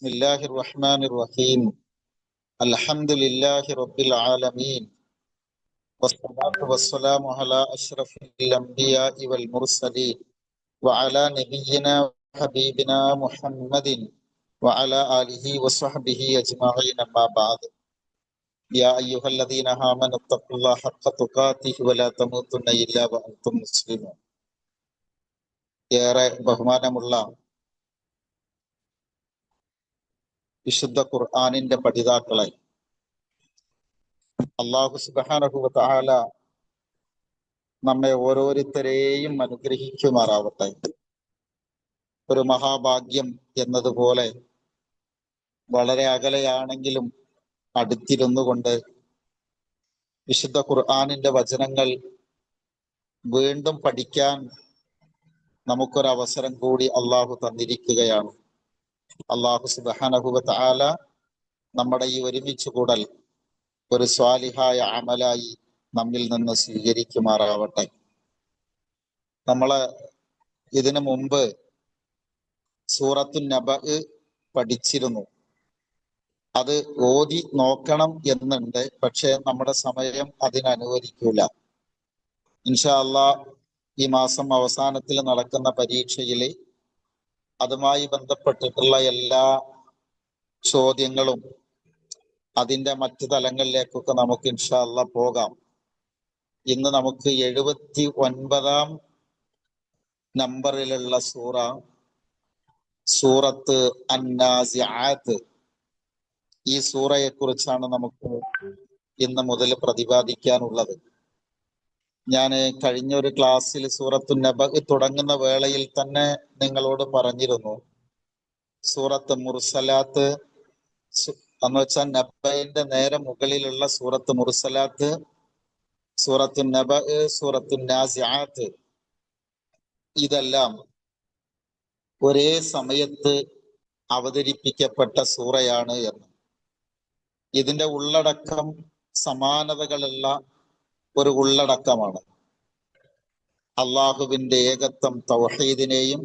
ബിസ്മില്ലാഹിർ റഹ്മാനിർ റഹീം. അൽഹംദുലില്ലാഹി റബ്ബിൽ ആലമീൻ. വസ്സലാത്തു വസ്സലാമു അലാ അഷ്റഫിൽ അംബിയാഇ വൽ മുർസലീൻ വഅലാ നബിയ്യിനാ ഹബീബിനാ മുഹമ്മദിൻ വഅലാ ആലിഹി വസ്വഹ്ബിഹി അജ്മഈൻ. അമ്മാ ബഅദ്. യാ അയ്യുഹല്ലദീന ആമനു തഖുല്ലാഹ ഹഖ്ക തുഖാതിഹി വലാ തമൂതുന്ന ഇല്ലാ വഅൻതും മുസ്ലിമൂൻ. ഏറെ ബഹുമാനമുള്ള വിശുദ്ധ ഖുർആനിന്റെ പഠിതാക്കളെ, അല്ലാഹു സുബ്ഹാനഹു വ തആല നമ്മെ ഓരോരുത്തരെയും അനുഗ്രഹിക്കുമാറാവട്ടെ. ഒരു മഹാഭാഗ്യം എന്നതുപോലെ വളരെ അകലെയാണെങ്കിലും അടുത്തിരുന്നു കൊണ്ട് വിശുദ്ധ ഖുർആനിന്റെ വചനങ്ങൾ വീണ്ടും പഠിക്കാൻ നമുക്കൊരവസരം കൂടി അള്ളാഹു തന്നിരിക്കുകയാണ്. അള്ളാഹു സുബ്ഹാനഹു വ തആല നമ്മുടെ ഈ ഒരുമിച്ച് കൂടൽ ഒരു സ്വാലിഹായ അമലായി നമ്മിൽ നിന്ന് സ്വീകരിക്കുമാറാവട്ടെ. നമ്മള് ഇതിനു മുമ്പ് സൂറത്തുൻ നബഅ പഠിച്ചിരുന്നു. അത് ഓതി നോക്കണം എന്നുണ്ട്, പക്ഷെ നമ്മുടെ സമയം അതിനനുവദിക്കൂല. ഇൻഷാ അല്ലാഹ് ഈ മാസം അവസാനത്തിൽ നടക്കുന്ന പരീക്ഷയിൽ അതുമായി ബന്ധപ്പെട്ടിട്ടുള്ള എല്ലാ ചോദ്യങ്ങളും അതിൻ്റെ മറ്റു തലങ്ങളിലേക്കൊക്കെ നമുക്ക് ഇൻഷാ അല്ലാഹ് പോകാം. ഇന്ന് നമുക്ക് 79 നമ്പറിലുള്ള സൂറത്ത് അന്നാസിആത്ത്, ഈ സൂറയെ കുറിച്ചാണ് നമുക്ക് ഇന്ന് മുതൽ പ്രതിപാദിക്കാനുള്ളത്. ഞാൻ കഴിഞ്ഞ ഒരു ക്ലാസ്സിൽ സൂറത്തു നബഅ തുടങ്ങുന്ന വേളയിൽ തന്നെ നിങ്ങളോട് പറഞ്ഞിരുന്നു, സൂറത്ത് മുർസലാത്ത് എന്ന് വെച്ചാൽ നബഅന്റെ നേരെ മുകളിലുള്ള സൂറത്ത് മുർസലാത്ത്, സൂറത്തു നബഅ, സൂറത്തു നാസിആത്ത്, ഇതെല്ലാം ഒരേ സമയത്ത് അവതരിപ്പിക്കപ്പെട്ട സൂറയാണ് എന്ന്. ഇതിന്റെ ഉള്ളടക്കം സമാനതകളുള്ള ഒരു ഉള്ളടക്കമാണ്. അള്ളാഹുവിന്റെ ഏകത്വം തൗഹീദിനെയും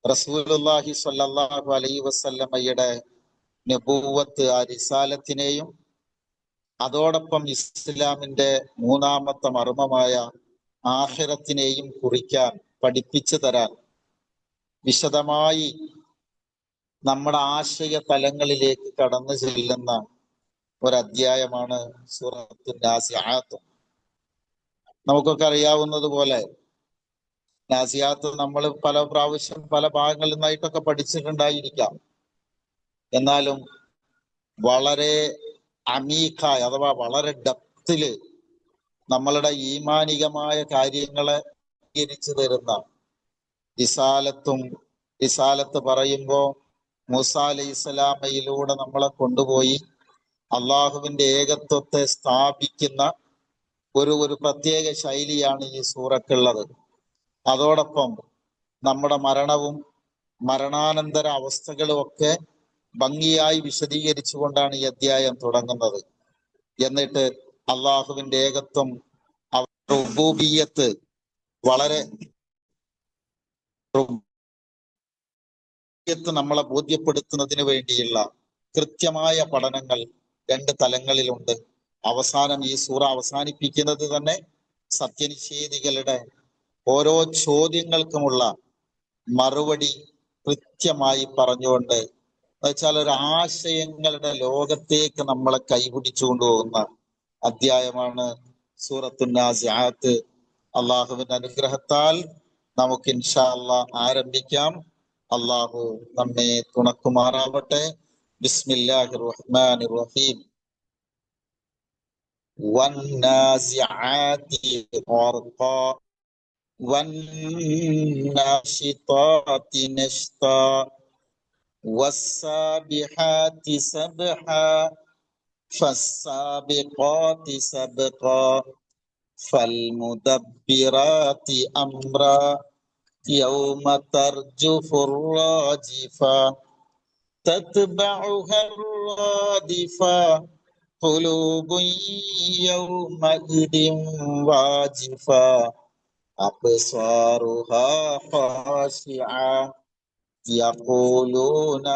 റസൂലുള്ളാഹി സ്വല്ലല്ലാഹു അലൈഹി വസല്ലമയുടെ നബൂവത്ത്, ആ റിസാലത്തിനെയും, അതോടൊപ്പം ഇസ്ലാമിന്റെ മൂന്നാമത്തെ മർമ്മമായ ആഖിറത്തിനെയും കുറിക്കാൻ, പഠിപ്പിച്ചു തരാൻ, വിശദമായി നമ്മുടെ ആശയ തലങ്ങളിലേക്ക് കടന്നു ചെല്ലുന്ന ഒരധ്യായമാണ് സൂറത്തു നാസിആത്ത്. നമുക്കൊക്കെ അറിയാവുന്നതുപോലെ നാസിആത്ത് നമ്മൾ പല പ്രാവശ്യം പല ഭാഗങ്ങളിൽ നിന്നായിട്ടൊക്കെ പഠിച്ചിട്ടുണ്ടായിരിക്കാം. എന്നാലും വളരെ അമീഖായ അഥവാ വളരെ ഡെപ്തില് നമ്മളുടെ ഈമാനികമായ കാര്യങ്ങളെ വിവരിച്ചു തരുന്ന റിസാലത്ത് പറയുമ്പോൾ മൂസാ അലൈഹിസ്സലാമയിലൂടെ നമ്മളെ കൊണ്ടുപോയി അള്ളാഹുവിന്റെ ഏകത്വത്തെ സ്ഥാപിക്കുന്ന ഒരു പ്രത്യേക ശൈലിയാണ് ഈ സൂറക്കുള്ളത്. അതോടൊപ്പം നമ്മുടെ മരണവും മരണാനന്തര അവസ്ഥകളും ഒക്കെ ഭംഗിയായി വിശദീകരിച്ചുകൊണ്ടാണ് ഈ അധ്യായം തുടങ്ങുന്നത്. എന്നിട്ട് അള്ളാഹുവിന്റെ ഏകത്വം, അവരുടെ ഉബൂബിയ്യത്ത് വളരെ നമ്മളെ ബോധ്യപ്പെടുത്തുന്നതിന് വേണ്ടിയുള്ള കൃത്യമായ പഠനങ്ങൾ 2 തലങ്ങളിലുണ്ട്. അവസാനം ഈ സൂറ അവസാനിപ്പിക്കുന്നത് തന്നെ സത്യനിഷേധികളുടെ ഓരോ ചോദ്യങ്ങൾക്കുമുള്ള മറുപടി കൃത്യമായി പറഞ്ഞുകൊണ്ട്, എന്നുവെച്ചാൽ ഒരു ആശയങ്ങളുടെ ലോകത്തേക്ക് നമ്മളെ കൈപിടിച്ചു കൊണ്ടുപോകുന്ന അധ്യായമാണ് സൂറത്തു നാസിആത്ത്. അള്ളാഹുവിന്റെ അനുഗ്രഹത്താൽ നമുക്ക് ഇൻഷാ അല്ലാഹ് ആരംഭിക്കാം. അള്ളാഹു നമ്മെ തുണക്കുമാറാവട്ടെ. ബിസ്മില്ലാഹിർ റഹ്മാനിർ റഹീം. വന്നാസിആതി ഗർഖാ വന്നാശിതാതി നശ്താ വസ്സാബിഹാതി സബ്ഹാ ഫസ്സാബിഖാതി സബ്ഖാ ഫൽമുദബ്ബിറാതി അംറാ യൗമ തർജുഫുർ റാജിഫാ തത്ബഉഹാ റാദിഫാ ഖുലൂബുൻ യൗമഇദിൻ വാജിഫാ അബ്സാറുഹാ ഖാശിആ യഖൂലൂന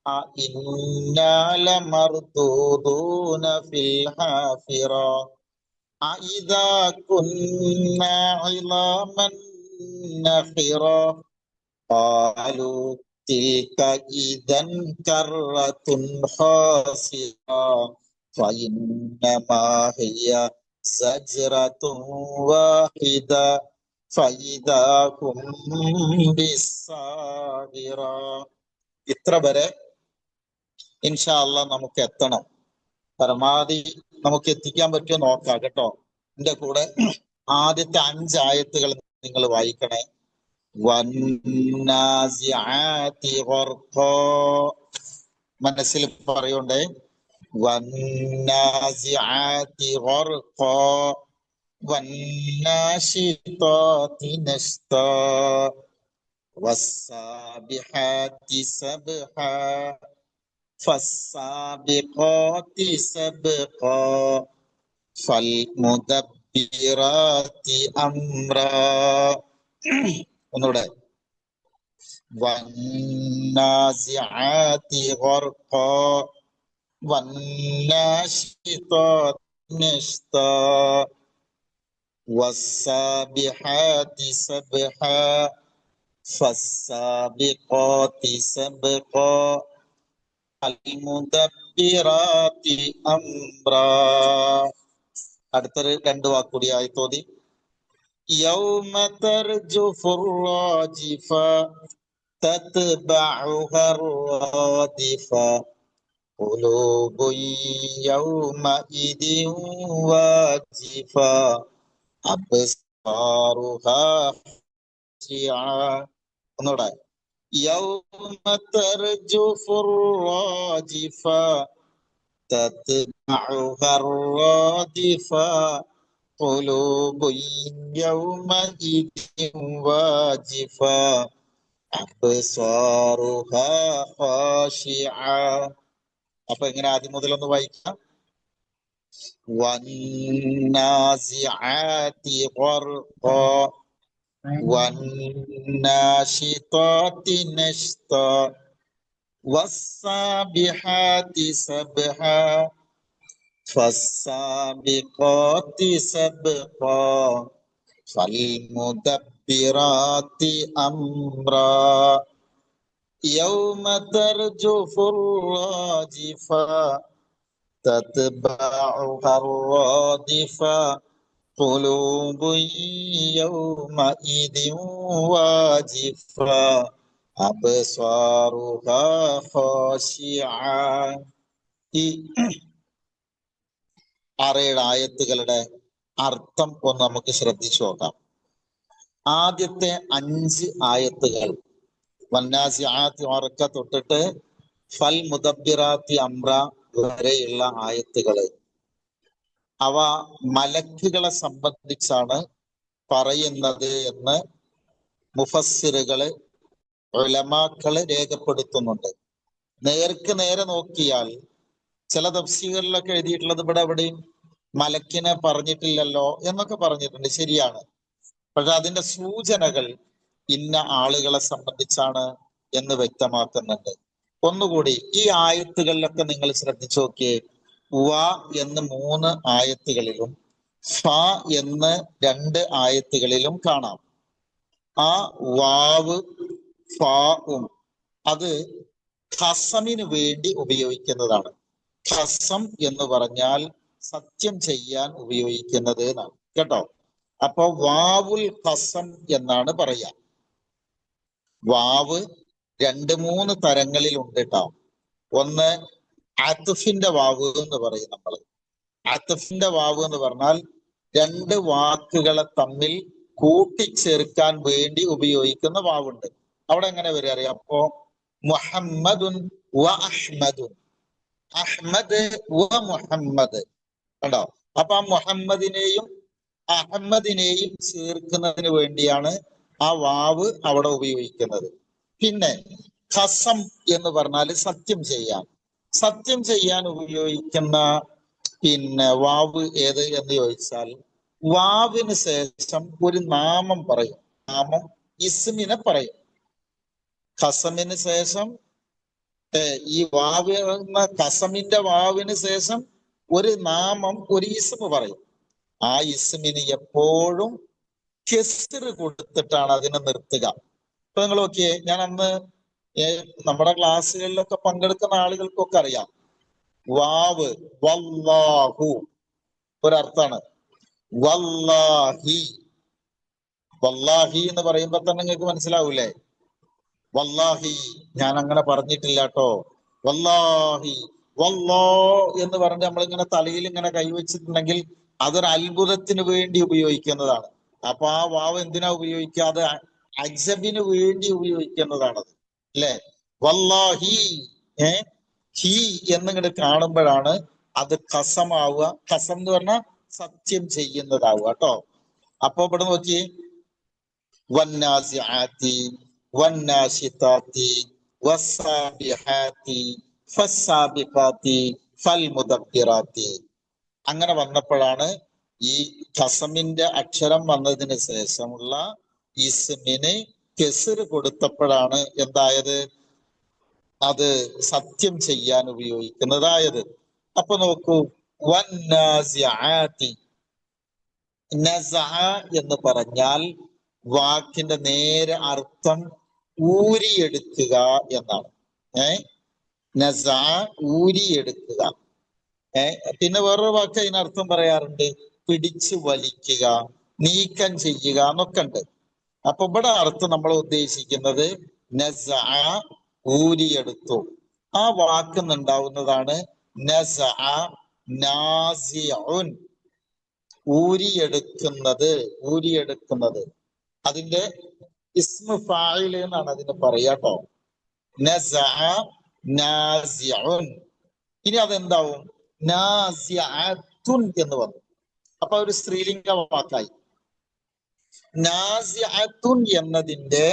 أإنا لمردودون في الحافرة أإذا كنا عظاما نخرة قالوا تلك إذا كرة خاسرة فإنما هي زجرة واحدة فإذا هم بالساهرة. ഇത്ര വരെ ഇൻഷാ അള്ളാ നമുക്ക് എത്തണം. പരമാവധി നമുക്ക് എത്തിക്കാൻ പറ്റുമോ നോക്കാം കേട്ടോ. എന്റെ കൂടെ ആദ്യത്തെ 5 ആയത്തുകൾ നിങ്ങൾ വായിക്കണേ. വന്നാസിആതി ഗർഖാ, മനസ്സിൽ പറയണ്ടേ. വന്നാസിആതി ഗർഖാ വന്നാശിതാതി നശ്താ വസ്സാബിഹാതി സബ്ഹാ ഫസ്സാബിഖാതി സബ്ഖാ ഫൽമുദബ്ബിറാതി അംറാ. ഒന്നുകൂടെ. വന്നാസിആതി ഗർഖാ വന്നാശിതാതി നശ്താ വസ്സാബിഹാതി സബ്ഹാ ഫസ്സാബിഖാതി സബ്ഖാ ഫൽമുദബ്ബിറാതി അംറാ. അടുത്തൊരു 2 വാക്കുകൂടി ആയത്തോതി. യൗമ തർജുഫുർ റാജിഫ തത്ബഉഹാ റാദിഫ ഖുലൂബുൻ യൗമഇദിൻ വാജിഫ അബ്സാറുഹാ ഖാശിഅ. ഒന്നുകൂടെ. യൗമ തർജുഫുർ റാജിഫ തത്ബഉഹാ റാദിഫ ഖുലൂബുൻ യൗമഇദിൻ വാജിഫ അബ്സാറുഹാ ഖാശിഅ. അപ്പൊ എങ്ങനെ ആദ്യം മുതലൊന്ന് വായിക്കാം. വന്നാസിആതി ഗർഖാ വന്നാശിതാതി നശ്താ വസ്സാബിഹാതി സബ്ഹാ ഫസ്സാബിഖാതി സബ്ഖാ ഫൽമുദബ്ബിറാതി അംറാ. യൗമ തർജുഫുർ റാജിഫ തത്ബഉഹാ റാദിഫ ഖുലൂബുൻ യൗമഇദിൻ വാജിഫ അബ്സാറുഹാ ഖാശിഅ. ഈ 6-7 ആയത്തുകളുടെ അർത്ഥം ഒന്ന് നമുക്ക് ശ്രദ്ധിച്ചു നോക്കാം. ആദ്യത്തെ 5 ആയത്തുകൾ വന്നാസിആതി ഗർഖ തൊട്ടിട്ട് ഫൽ മുദബ്ബിറാത്തി അംറ വരെയുള്ള ആയത്തുകള് അവ മലക്കുകളെ സംബന്ധിച്ചാണ് പറയുന്നത് എന്ന് മുഫസ്സിറുകള് ഉലമാക്കള് രേഖപ്പെടുത്തുന്നുണ്ട്. നേർക്ക് നേരെ നോക്കിയാൽ ചില തഫ്സീറുകളിലൊക്കെ എഴുതിയിട്ടുള്ളത് ഇവിടെ എവിടെയും മലക്കിനെ പറഞ്ഞിട്ടില്ലല്ലോ എന്നൊക്കെ പറഞ്ഞിട്ടുണ്ട്. ശരിയാണ്. പക്ഷെ അതിന്റെ സൂചനകൾ ഇന്ന ആളുകളെ സംബന്ധിച്ചാണ് എന്ന് വ്യക്തമാക്കുന്നുണ്ട്. ഒന്നുകൂടി ഈ ആയത്തുകളിലൊക്കെ നിങ്ങൾ ശ്രദ്ധിച്ചു നോക്കിയേ. വ എന്ന് 3 ആയത്തുകളിലും ഫ എന്ന് 2 ആയത്തുകളിലും കാണാം. ആ വാവ് ഫാവും അത് ഖസമിന് വേണ്ടി ഉപയോഗിക്കുന്നതാണ്. ഖസം എന്ന് പറഞ്ഞാൽ സത്യം ചെയ്യാൻ ഉപയോഗിക്കുന്നത് എന്നാണ് കേട്ടോ. അപ്പൊ വാവുൽ ഖസം എന്നാണ് പറയാ. വാവ് 2-3 തരങ്ങളിൽ ഉണ്ട് കേട്ടോ. ഒന്ന് അത്ഫിന്റെ വാവ് എന്ന് പറയും നമ്മൾ. അത്ഫിന്റെ വാവ് എന്ന് പറഞ്ഞാൽ 2 വാക്കുകളെ തമ്മിൽ കൂട്ടിച്ചേർക്കാൻ വേണ്ടി ഉപയോഗിക്കുന്ന വാവുണ്ട്. അവിടെ എങ്ങനെ വരിക അറിയാം. അപ്പോ മുഹമ്മദുൻ വ അഹ്മദുൻ, അഹ്മദ് വ മുഹമ്മദ് കണ്ടോ. അപ്പൊ ആ മുഹമ്മദിനെയും അഹമ്മദിനെയും ചേർക്കുന്നതിന് വേണ്ടിയാണ് ആ വാവ് അവിടെ ഉപയോഗിക്കുന്നത്. പിന്നെ ഖസം എന്ന് പറഞ്ഞാൽ സത്യം ചെയ്യാൻ. സത്യം ചെയ്യാൻ ഉപയോഗിക്കുന്ന വാവ് ഏത് എന്ന് ചോദിച്ചാൽ വാവിന് ശേഷം ഒരു നാമം പറയും. നാമം ഇസ്മിനെ പറയും. ഖസമിന് ശേഷം ഈ വാവ് എന്ന കസമിന്റെ വാവിന് ശേഷം ഒരു നാമം, ഒരു ഇസ്മ പറയും. ആ ഇസ്മിന് എപ്പോഴും കെസ്ർ കൊടുത്തിട്ടാണ് അതിനെ നിർത്തുക. ഇപ്പൊ നിങ്ങൾ നോക്കിയേ, ഞാൻ അന്ന് നമ്മുടെ ക്ലാസ്സുകളിലൊക്കെ പങ്കെടുക്കുന്ന ആളുകൾക്കൊക്കെ അറിയാം, വാവ് വല്ലാഹു ഒരർത്ഥാണ്. വല്ലാഹി, വല്ലാഹി എന്ന് പറയുമ്പോ തന്നെ നിങ്ങൾക്ക് മനസ്സിലാവൂലേ? വല്ലാഹി ഞാൻ അങ്ങനെ പറഞ്ഞിട്ടില്ല കേട്ടോ, വല്ലാഹി വല്ലോ എന്ന് പറഞ്ഞ് നമ്മളിങ്ങനെ തലയിൽ ഇങ്ങനെ കൈവച്ചിട്ടുണ്ടെങ്കിൽ അതൊരു അത്ഭുതത്തിന് വേണ്ടി ഉപയോഗിക്കുന്നതാണ്. അപ്പൊ ആ വാവ് എന്തിനാ ഉപയോഗിക്കാതെ? അജബിന് വേണ്ടി ഉപയോഗിക്കുന്നതാണത്, അല്ലെ? വല്ലാഹി ഹി എന്നിങ്ങോട്ട് കാണുമ്പോഴാണ് അത് കസമാവുക. കസം എന്ന് പറഞ്ഞാൽ സത്യം ചെയ്യുന്നതാവുക കേട്ടോ. അപ്പൊ ഇവിടെ നോക്കി, വന്നാസിആതി വന്നാശിതാതി വസ്സാബിഹാതി ഫസ്സാബിഖാതി ഫൽമുദബ്ബിറാതി. അങ്ങനെ വന്നപ്പോഴാണ് ഈ ഖസമിന്റെ അക്ഷരം വന്നതിന് ശേഷമുള്ള ഇസ്മിന് കെസ്ർ കൊടുത്തപ്പോഴാണ് എന്തായത്? അത് സത്യം ചെയ്യാൻ ഉപയോഗിക്കുന്നതായത്. അപ്പൊ നോക്കൂ, വന്നാസിആതി, നസഅ എന്ന് പറഞ്ഞാൽ വാക്കിന്റെ നേരെ അർത്ഥം ഊരിയെടുക്കുക എന്നാണ്. നസഅ ഊരിയെടുക്കുക. പിന്നെ വേറൊരു വാക്ക് അതിനർത്ഥം പറയാറുണ്ട്, പിടിച്ചു വലിക്കുക, നീക്കം ചെയ്യുക എന്നൊക്കെ ഉണ്ട്. അപ്പൊ ഇവിടെ അർത്ഥം നമ്മൾ ഉദ്ദേശിക്കുന്നത് നസഅ ഊരിയെടുത്തു. ആ വാക്കുന്നുണ്ടാവുന്നതാണ് നസഅ നാസിഉൻ, ഊരിയെടുക്കുന്നത്, ഊരിയെടുക്കുന്നത്. അതിന്റെ ഇസ്മു ഫാഇൽ എന്നാണ് അതിന് പറയാട്ടോ, നസഅ നാസിഉൻ. ഇനി അതെന്താവും? നാസിഅത്തുൻ എന്ന് വന്നു. അപ്പൊ ഒരു സ്ത്രീലിംഗ വാക്കായി. നാസിഅത്തുൻ എന്നതിന്റെ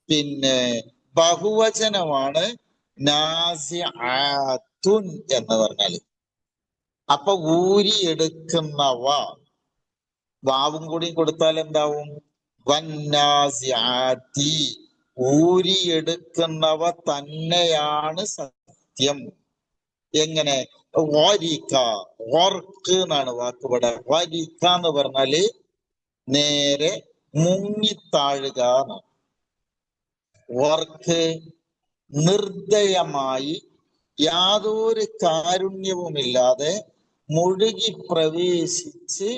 പിന്നെ ബഹുവചനമാണ് നാസിആത്തുൻ എന്ന് പറഞ്ഞാല്. അപ്പൊ ഊരിയെടുക്കുന്നവ, വാവും കൂടി കൊടുത്താൽ എന്താവും? വന്നാസിആതി, ഊരിയെടുക്കുന്നവ തന്നെയാണ് സത്യം. എങ്ങനെ? വരിക, വർക്ക് എന്നാണ് വാക്ക് ഇവിടെ. വരിക എന്ന് പറഞ്ഞാല് നേരെ മുങ്ങിത്താഴുക എന്നാണ്. വർക്ക് നിർദ്ദയമായി യാതൊരു കാരുണ്യവുമില്ലാതെ മുഴുകി പ്രവേശിച്ച്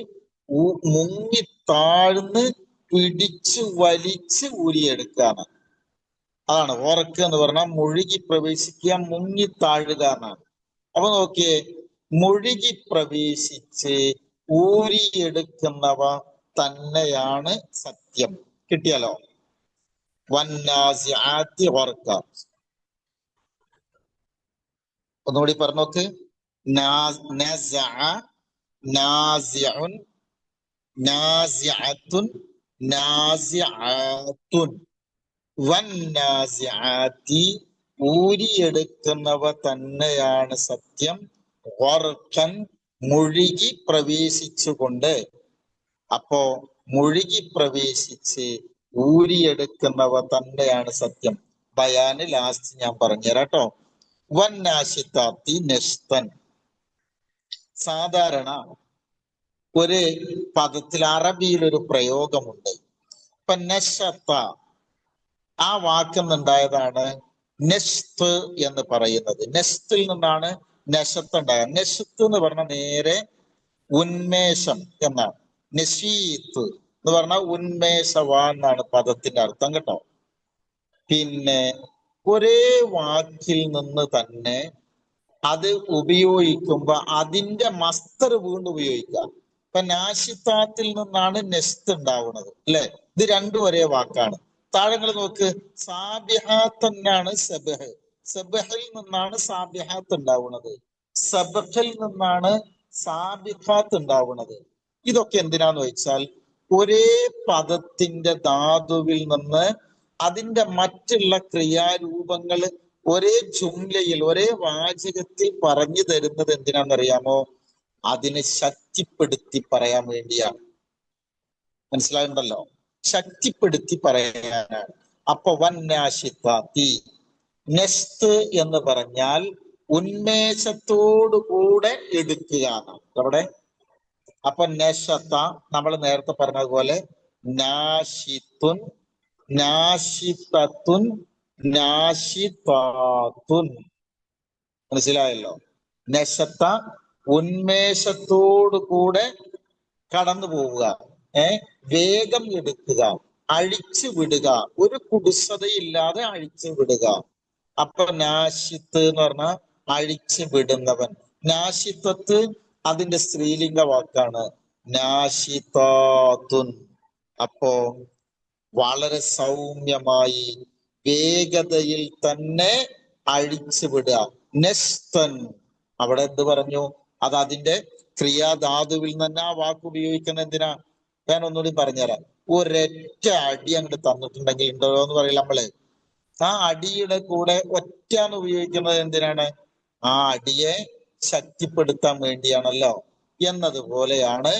മുങ്ങിത്താഴ്ന്ന് പിടിച്ചു വലിച്ച് ഊരിയെടുക്കാണ്. അതാണ് വർക്ക് എന്ന് പറഞ്ഞാൽ മുഴുകി പ്രവേശിക്കുക, മുങ്ങിത്താഴുക എന്നാണ്. അപ്പൊ നോക്കിയേ, മുഴുകി പ്രവേശിച്ച് ഊരിയെടുക്കുന്നവ തന്നെയാണ് സത്യം. കിട്ടിയാലോ? വന്നാസിആതി ഗർഖ. ഒന്നുകൂടി പറഞ്ഞോക്ക്. നസഅ നാസിഉൻ നാസിഅത്തുൻ നാസിആത്തുൻ വന്നാസിആതി, ഊരിയെടുക്കുന്നവ തന്നെയാണ് സത്യം. ഗർഖൻ, മുഴുകി പ്രവേശിച്ചുകൊണ്ട്. അപ്പോ മുഴുകി പ്രവേശിച്ച് ഊരിയെടുക്കുന്നവ തന്നെയാണ് സത്യം. ബയാന് ലാസ്റ്റ് ഞാൻ പറഞ്ഞുതരാം കേട്ടോ. വന്നാശിതാത്തി നഷ്തൻ. സാധാരണ ഒരു പദത്തിൽ അറബിയിൽ ഒരു പ്രയോഗമുണ്ട്. ഇപ്പൊ നശത്ത, ആ വാക്കുന്നുണ്ടായതാണ് നെഷ്ത് എന്ന് പറയുന്നത്. നെസ്ത്തിൽ നിന്നാണ് നശത്ത് ഉണ്ടായത്. നെഷ്ത് എന്ന് പറഞ്ഞ നേരെ ഉന്മേഷം എന്നാണ്. നശീത്ത് എന്ന് പറഞ്ഞാൽ ഉന്മേഷവാൻ എന്നാണ് പദത്തിന്റെ അർത്ഥം കേട്ടോ. പിന്നെ ഒരേ വാക്കിൽ നിന്ന് തന്നെ അത് ഉപയോഗിക്കുമ്പോ അതിന്റെ മസ്തർ വീണ്ടും ഉപയോഗിക്കുക. ഇപ്പൊ നാശിത്താത്തിൽ നിന്നാണ് നെസ്ത് ഉണ്ടാവുന്നത്, അല്ലെ? ഇത് രണ്ടും ഒരേ വാക്കാണ്. താഴങ്ങൾ നോക്ക്, സാബിഹാത്ത് തന്നെയാണ് സബഹ്. സബഹിൽ നിന്നാണ് സാബിഹാത്ത് ഉണ്ടാവുന്നത്. സബഹിൽ നിന്നാണ് സാബിഹാത്ത് ഉണ്ടാവുന്നത്. ഇതൊക്കെ എന്തിനാന്ന് വെച്ചാൽ ഒരേ പദത്തിന്റെ ധാതുവിൽ നിന്ന് അതിന്റെ മറ്റുള്ള ക്രിയാരൂപങ്ങൾ ഒരേ ജുംലയിൽ, ഒരേ വാചകത്തിൽ പറഞ്ഞു തരുന്നത് എന്തിനാണെന്നറിയാമോ? അതിനെ ശക്തിപ്പെടുത്തി പറയാൻ വേണ്ടിയാണ്. മനസ്സിലാകുന്നുണ്ടല്ലോ? ശക്തിപ്പെടുത്തി പറയാനാണ്. അപ്പൊ വന്നാശിതാത്തി, നെസ്ത് എന്ന് പറഞ്ഞാൽ ഉന്മേഷത്തോടു കൂടെ എടുക്കുക അവിടെ. അപ്പൊ നശത്ത നമ്മൾ നേരത്തെ പറഞ്ഞതുപോലെ നാശിത്തുൻ, നാശിത്തത്തുൻ, നാശിത്താത്തുൻ. മനസ്സിലായല്ലോ? നശത്ത ഉന്മേഷത്തോടു കൂടെ കടന്നു പോവുക, വേഗം എടുക്കുക, അഴിച്ചു വിടുക, ഒരു കുടുസതയില്ലാതെ അഴിച്ചു വിടുക. അപ്പൊ നാശിത്ത് എന്ന് പറഞ്ഞാൽ അഴിച്ചു വിടുന്നവൻ. നാശിത്തത്ത് അതിന്റെ സ്ത്രീലിംഗ വാക്കാണ്, നാശിതാത്തുൻ. അപ്പോ വളരെ സൗമ്യമായി വേഗതയിൽ തന്നെ അഴിച്ചു വിടുക. നെസ്തൻ അവിടെ എന്ത് പറഞ്ഞു? അത് അതിന്റെ ക്രിയാധാതുവിൽ തന്നെ ആ വാക്ക് ഉപയോഗിക്കുന്നത് എന്തിനാ? ഞാൻ ഒന്നുകൂടി പറഞ്ഞുതരാം. ഒരൊറ്റ അടി അങ്ങോട്ട് തന്നിട്ടുണ്ടെങ്കിൽ ഉണ്ടോ എന്ന് പറയില്ല നമ്മള്. ആ അടിയുടെ കൂടെ ഒറ്റ എന്ന് ഉപയോഗിക്കുന്നത് എന്തിനാണ്? ആ അടിയെ ശക്തിപ്പെടുത്താൻ വേണ്ടിയാണല്ലോ. എന്നതുപോലെയാണ്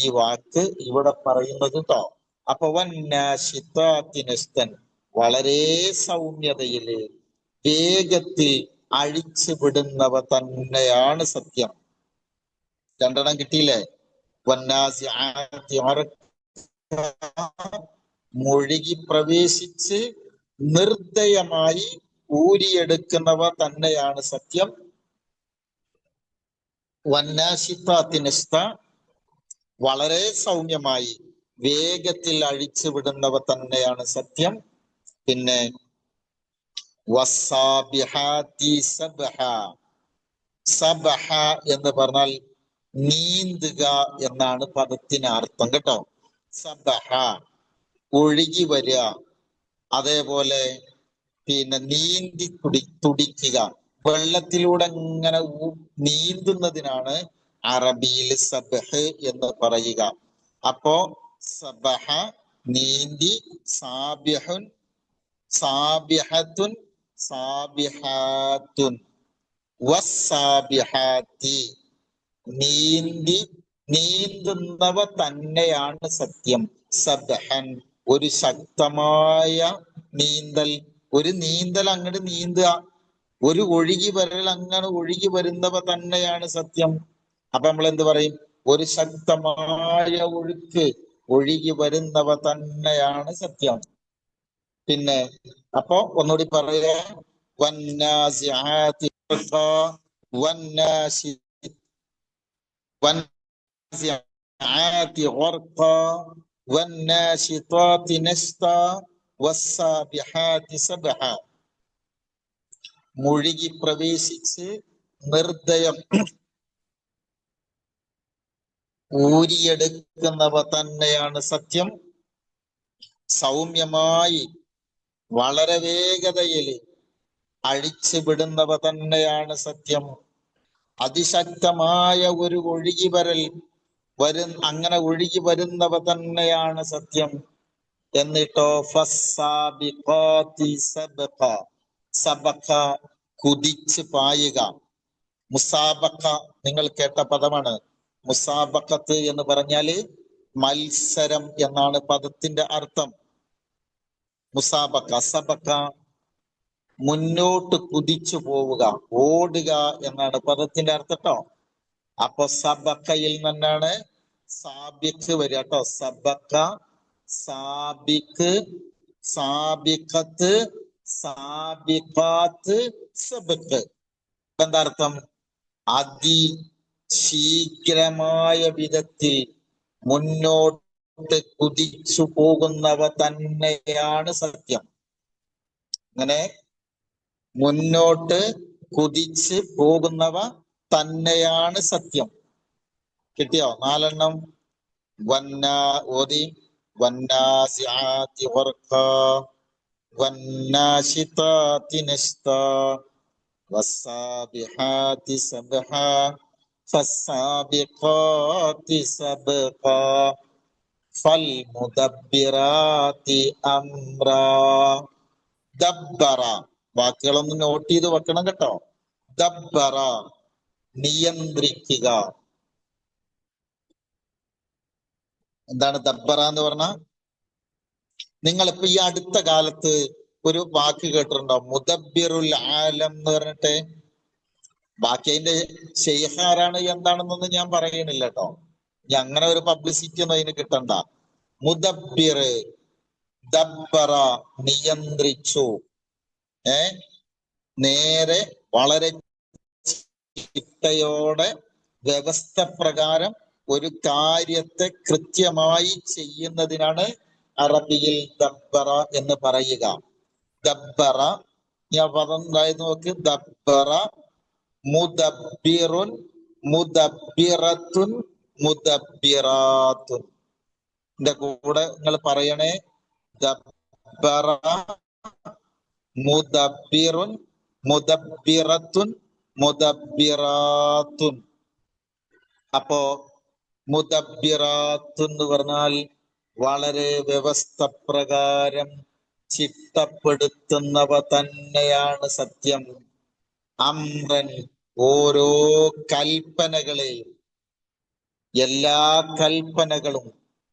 ഈ വാക്ക് ഇവിടെ പറയുന്നത് കേട്ടോ. അപ്പൊ വന്നാശിത്താത്തിനസ്തൻ, വളരെ സൗമ്യതയില് വേഗത്തിൽ അഴിച്ചു വിടുന്നവ തന്നെയാണ് സത്യം. രണ്ടെണ്ണം കിട്ടിയില്ലേ? വന്നാസിആത്തി മുഴുകി പ്രവേശിച്ച് നിർദ്ദയമായി ഊരിയെടുക്കുന്നവ തന്നെയാണ് സത്യം. വന്നാശിത്താത്തിനസ്ത, വളരെ സൗമ്യമായി വേഗത്തിൽ അഴിച്ചു വിടുന്നവ തന്നെയാണ് സത്യം. പിന്നെ വസ്സാബിഹാത്തി സബ്ഹ, സബഹ എന്ന് പറഞ്ഞാൽ നീന്തുക എന്നാണ് പദത്തിന് അർത്ഥം കേട്ടോ. സബഹ ഒഴുകി വരിക, അതേപോലെ പിന്നെ നീന്തി തുടിക്കുക, വെള്ളത്തിലൂടെ ഇങ്ങനെ നീന്തുന്നതിനാണ് അറബിയിൽ സബഹ് എന്ന് പറയുക. അപ്പോ സബഹ നീന്തി, സാബിഹുൻ സാബിഹത്തുൻ സാബിഹാത്തുൻ, വസ്സാബിഹാത്തി നീന്തുന്നവ തന്നെയാണ് സത്യം. സബ്ഹൻ ഒരു ശക്തമായ നീന്തൽ, ഒരു നീന്തൽ അങ്ങോട്ട് നീന്തുക, ഒരു ഒഴുകി വരൽ അങ്ങനെ ഒഴുകി വരുന്നവ തന്നെയാണ് സത്യം. അപ്പൊ നമ്മൾ എന്ത് പറയും? ഒരു ശക്തമായ ഒഴുക്ക് ഒഴുകി വരുന്നവ തന്നെയാണ് സത്യം. പിന്നെ അപ്പൊ ഒന്നുകൂടി പറയാ, വന്നാസിആതി വന്നാശിതാതി നശ്ത വസ്സാബിഹാതി സബ്ഹ. മുഴുകി പ്രവേശിച്ച് നിർദ്ദയം ഊരിയെടുക്കുന്നവ തന്നെയാണ് സത്യം. സൗമ്യമായി വളരെ വേഗതയിൽ അഴിച്ചു വിടുന്നവ തന്നെയാണ് സത്യം. അതിശക്തമായ ഒരു ഒഴുകി വരൽ അങ്ങനെ ഒഴുകി വരുന്നവ തന്നെയാണ് സത്യം. എന്നിട്ടോ ഫസ്സാബിഖാതി സബ്ഖ, സബഖ കുതിച്ച് പായുക. മുസാബഖ നിങ്ങൾ കേട്ട പദമാണ്. മുസാബഖത്ത് എന്ന് പറഞ്ഞാല് മത്സരം എന്നാണ് പദത്തിന്റെ അർത്ഥം. മുസാബഖ, സബഖ മുന്നോട്ട് കുതിച്ചു പോവുക, ഓടുക എന്നാണ് പദത്തിന്റെ അർത്ഥം കേട്ടോ. അപ്പൊ സബഖയിൽ നിന്നാണ് സാബിഖ് വരിക കേട്ടോ. സബഖ, സാബിഖ്, സാബിഖത്ത്, സാബിഖാത്ത്, സബഖ്. എന്താ അർത്ഥം? അതിശീഘ്രമായ വിധത്തിൽ മുന്നോട്ട് കുതിച്ചു പോകുന്നവ തന്നെയാണ് സത്യം. അങ്ങനെ മുന്നോട്ട് കുതിച്ച് പോകുന്നവ തന്നെയാണ് സത്യം. കിട്ടിയോ? 4 ഓതി. വന്നാസിആതി ഗർഖ, വന്നാശിതാതി നശ്ത, വസ്സാബിഹാതി സബ്ഹ, ഫസ്സാബിഖാതി സബ്ഖ, ഫൽമുദബ്ബിറാതി അംറ. ദബ്ബറ വാക്കുകളൊന്ന് നോട്ട് ചെയ്ത് വെക്കണം കേട്ടോ. ദബ്ബറ നിയന്ത്രിക്കുക. എന്താണ് ദബ്ബറ എന്ന് പറഞ്ഞാൽ? നിങ്ങളിപ്പോ ഈ അടുത്ത കാലത്ത് ഒരു വാക്ക് കേട്ടിട്ടുണ്ടോ? മുദബ്ബിറുൽ ആലം എന്ന് പറഞ്ഞിട്ട്. ബാക്കി അതിന്റെ ഷെയ്ഖ് ആരാണ് എന്താണെന്നൊന്നും ഞാൻ പറയണില്ല കേട്ടോ. ഇനി അങ്ങനെ ഒരു പബ്ലിസിറ്റി ഒന്നും അതിന് കിട്ടണ്ട. മുദബ്ബിർ, ദബ്ബറ, നിയന്ത്രിച്ചു, നേരെ വളരെ ചിട്ടയോടെ വ്യവസ്ഥ പ്രകാരം ഒരു കാര്യത്തെ കൃത്യമായി ചെയ്യുന്നതിനാണ് അറബിയിൽ ദബ്ബറ എന്ന് പറയുക. ദബ്ബറ, ഞാൻ പദം നോക്ക്. ദബ്ബറ, മുദബ്ബിറുൻ, മുദബ്ബിറത്തുൻ, മുദബ്ബിറാത്തുൻ. എന്റെ കൂടെ നിങ്ങൾ പറയണേ. ദബ്ബറ, മുദബ്ബിറുൻ, മുദബ്ബിറത്തുൻ, മുദബ്ബിറാത്തുൻ. അപ്പോ മുദബ്ബിറാത്തുൻ എന്ന് പറഞ്ഞാൽ വളരെ വ്യവസ്ഥ പ്രകാരം ചിട്ടപ്പെടുത്തുന്നവ തന്നെയാണ് സത്യം. അമ്രൻ, ഓരോ കൽപ്പനകളെയും, എല്ലാ കൽപ്പനകളും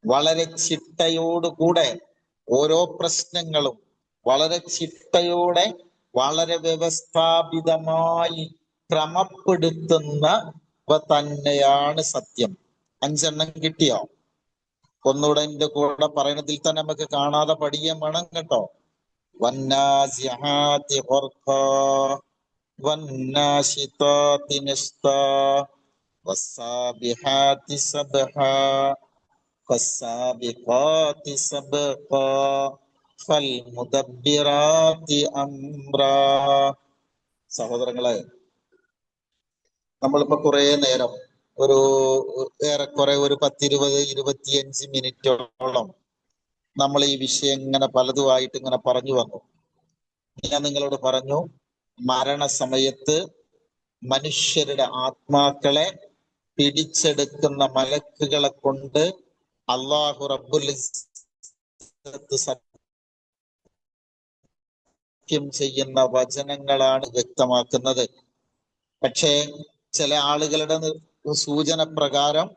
വളരെ ചിട്ടയോടുകൂടെ, ഓരോ പ്രശ്നങ്ങളും വളരെ ചിട്ടയോടെ, വളരെ വ്യവസ്ഥാപിതമായി ക്രമപ്പെടുത്തുന്നവ തന്നെയാണ് സത്യം. 5 എണ്ണം കിട്ടിയോ? ഒന്നുകൂടെ എന്റെ കൂടെ പറയണതിൽ തന്നെ നമുക്ക് കാണാതെ പഠിക്കാൻ വേണം കേട്ടോ. വന്നാസിഹാതി ഖർഖാ, വന്നാശിതാതി നശ്താ, വസ്സാബിഹാതി സബ്ഹാ, ഫസ്സാബിഖാതി സബ്ഖാ, ഫൽമുദബ്ബിറാതി അംറാ. സഹോദരങ്ങളെ, നമ്മളിപ്പോ കുറെ നേരം ഏറെക്കുറെ ഒരു 10-20-25 മിനിറ്റോളം നമ്മൾ ഈ വിഷയം ഇങ്ങനെ പലതുമായിട്ട് ഇങ്ങനെ പറഞ്ഞു വന്നു. ഞാൻ നിങ്ങളോട് പറഞ്ഞു, മരണസമയത്ത് മനുഷ്യരുടെ ആത്മാക്കളെ പിടിച്ചെടുക്കുന്ന മലക്കുകളെ കൊണ്ട് അല്ലാഹു റബ്ബുൽ ഇസ്സത്ത് സത്യം ചെയ്യുന്ന വചനങ്ങളാണ് വ്യക്തമാക്കുന്നത്. പക്ഷേ ചില ആളുകളുടെ സൂചന പ്രകാരം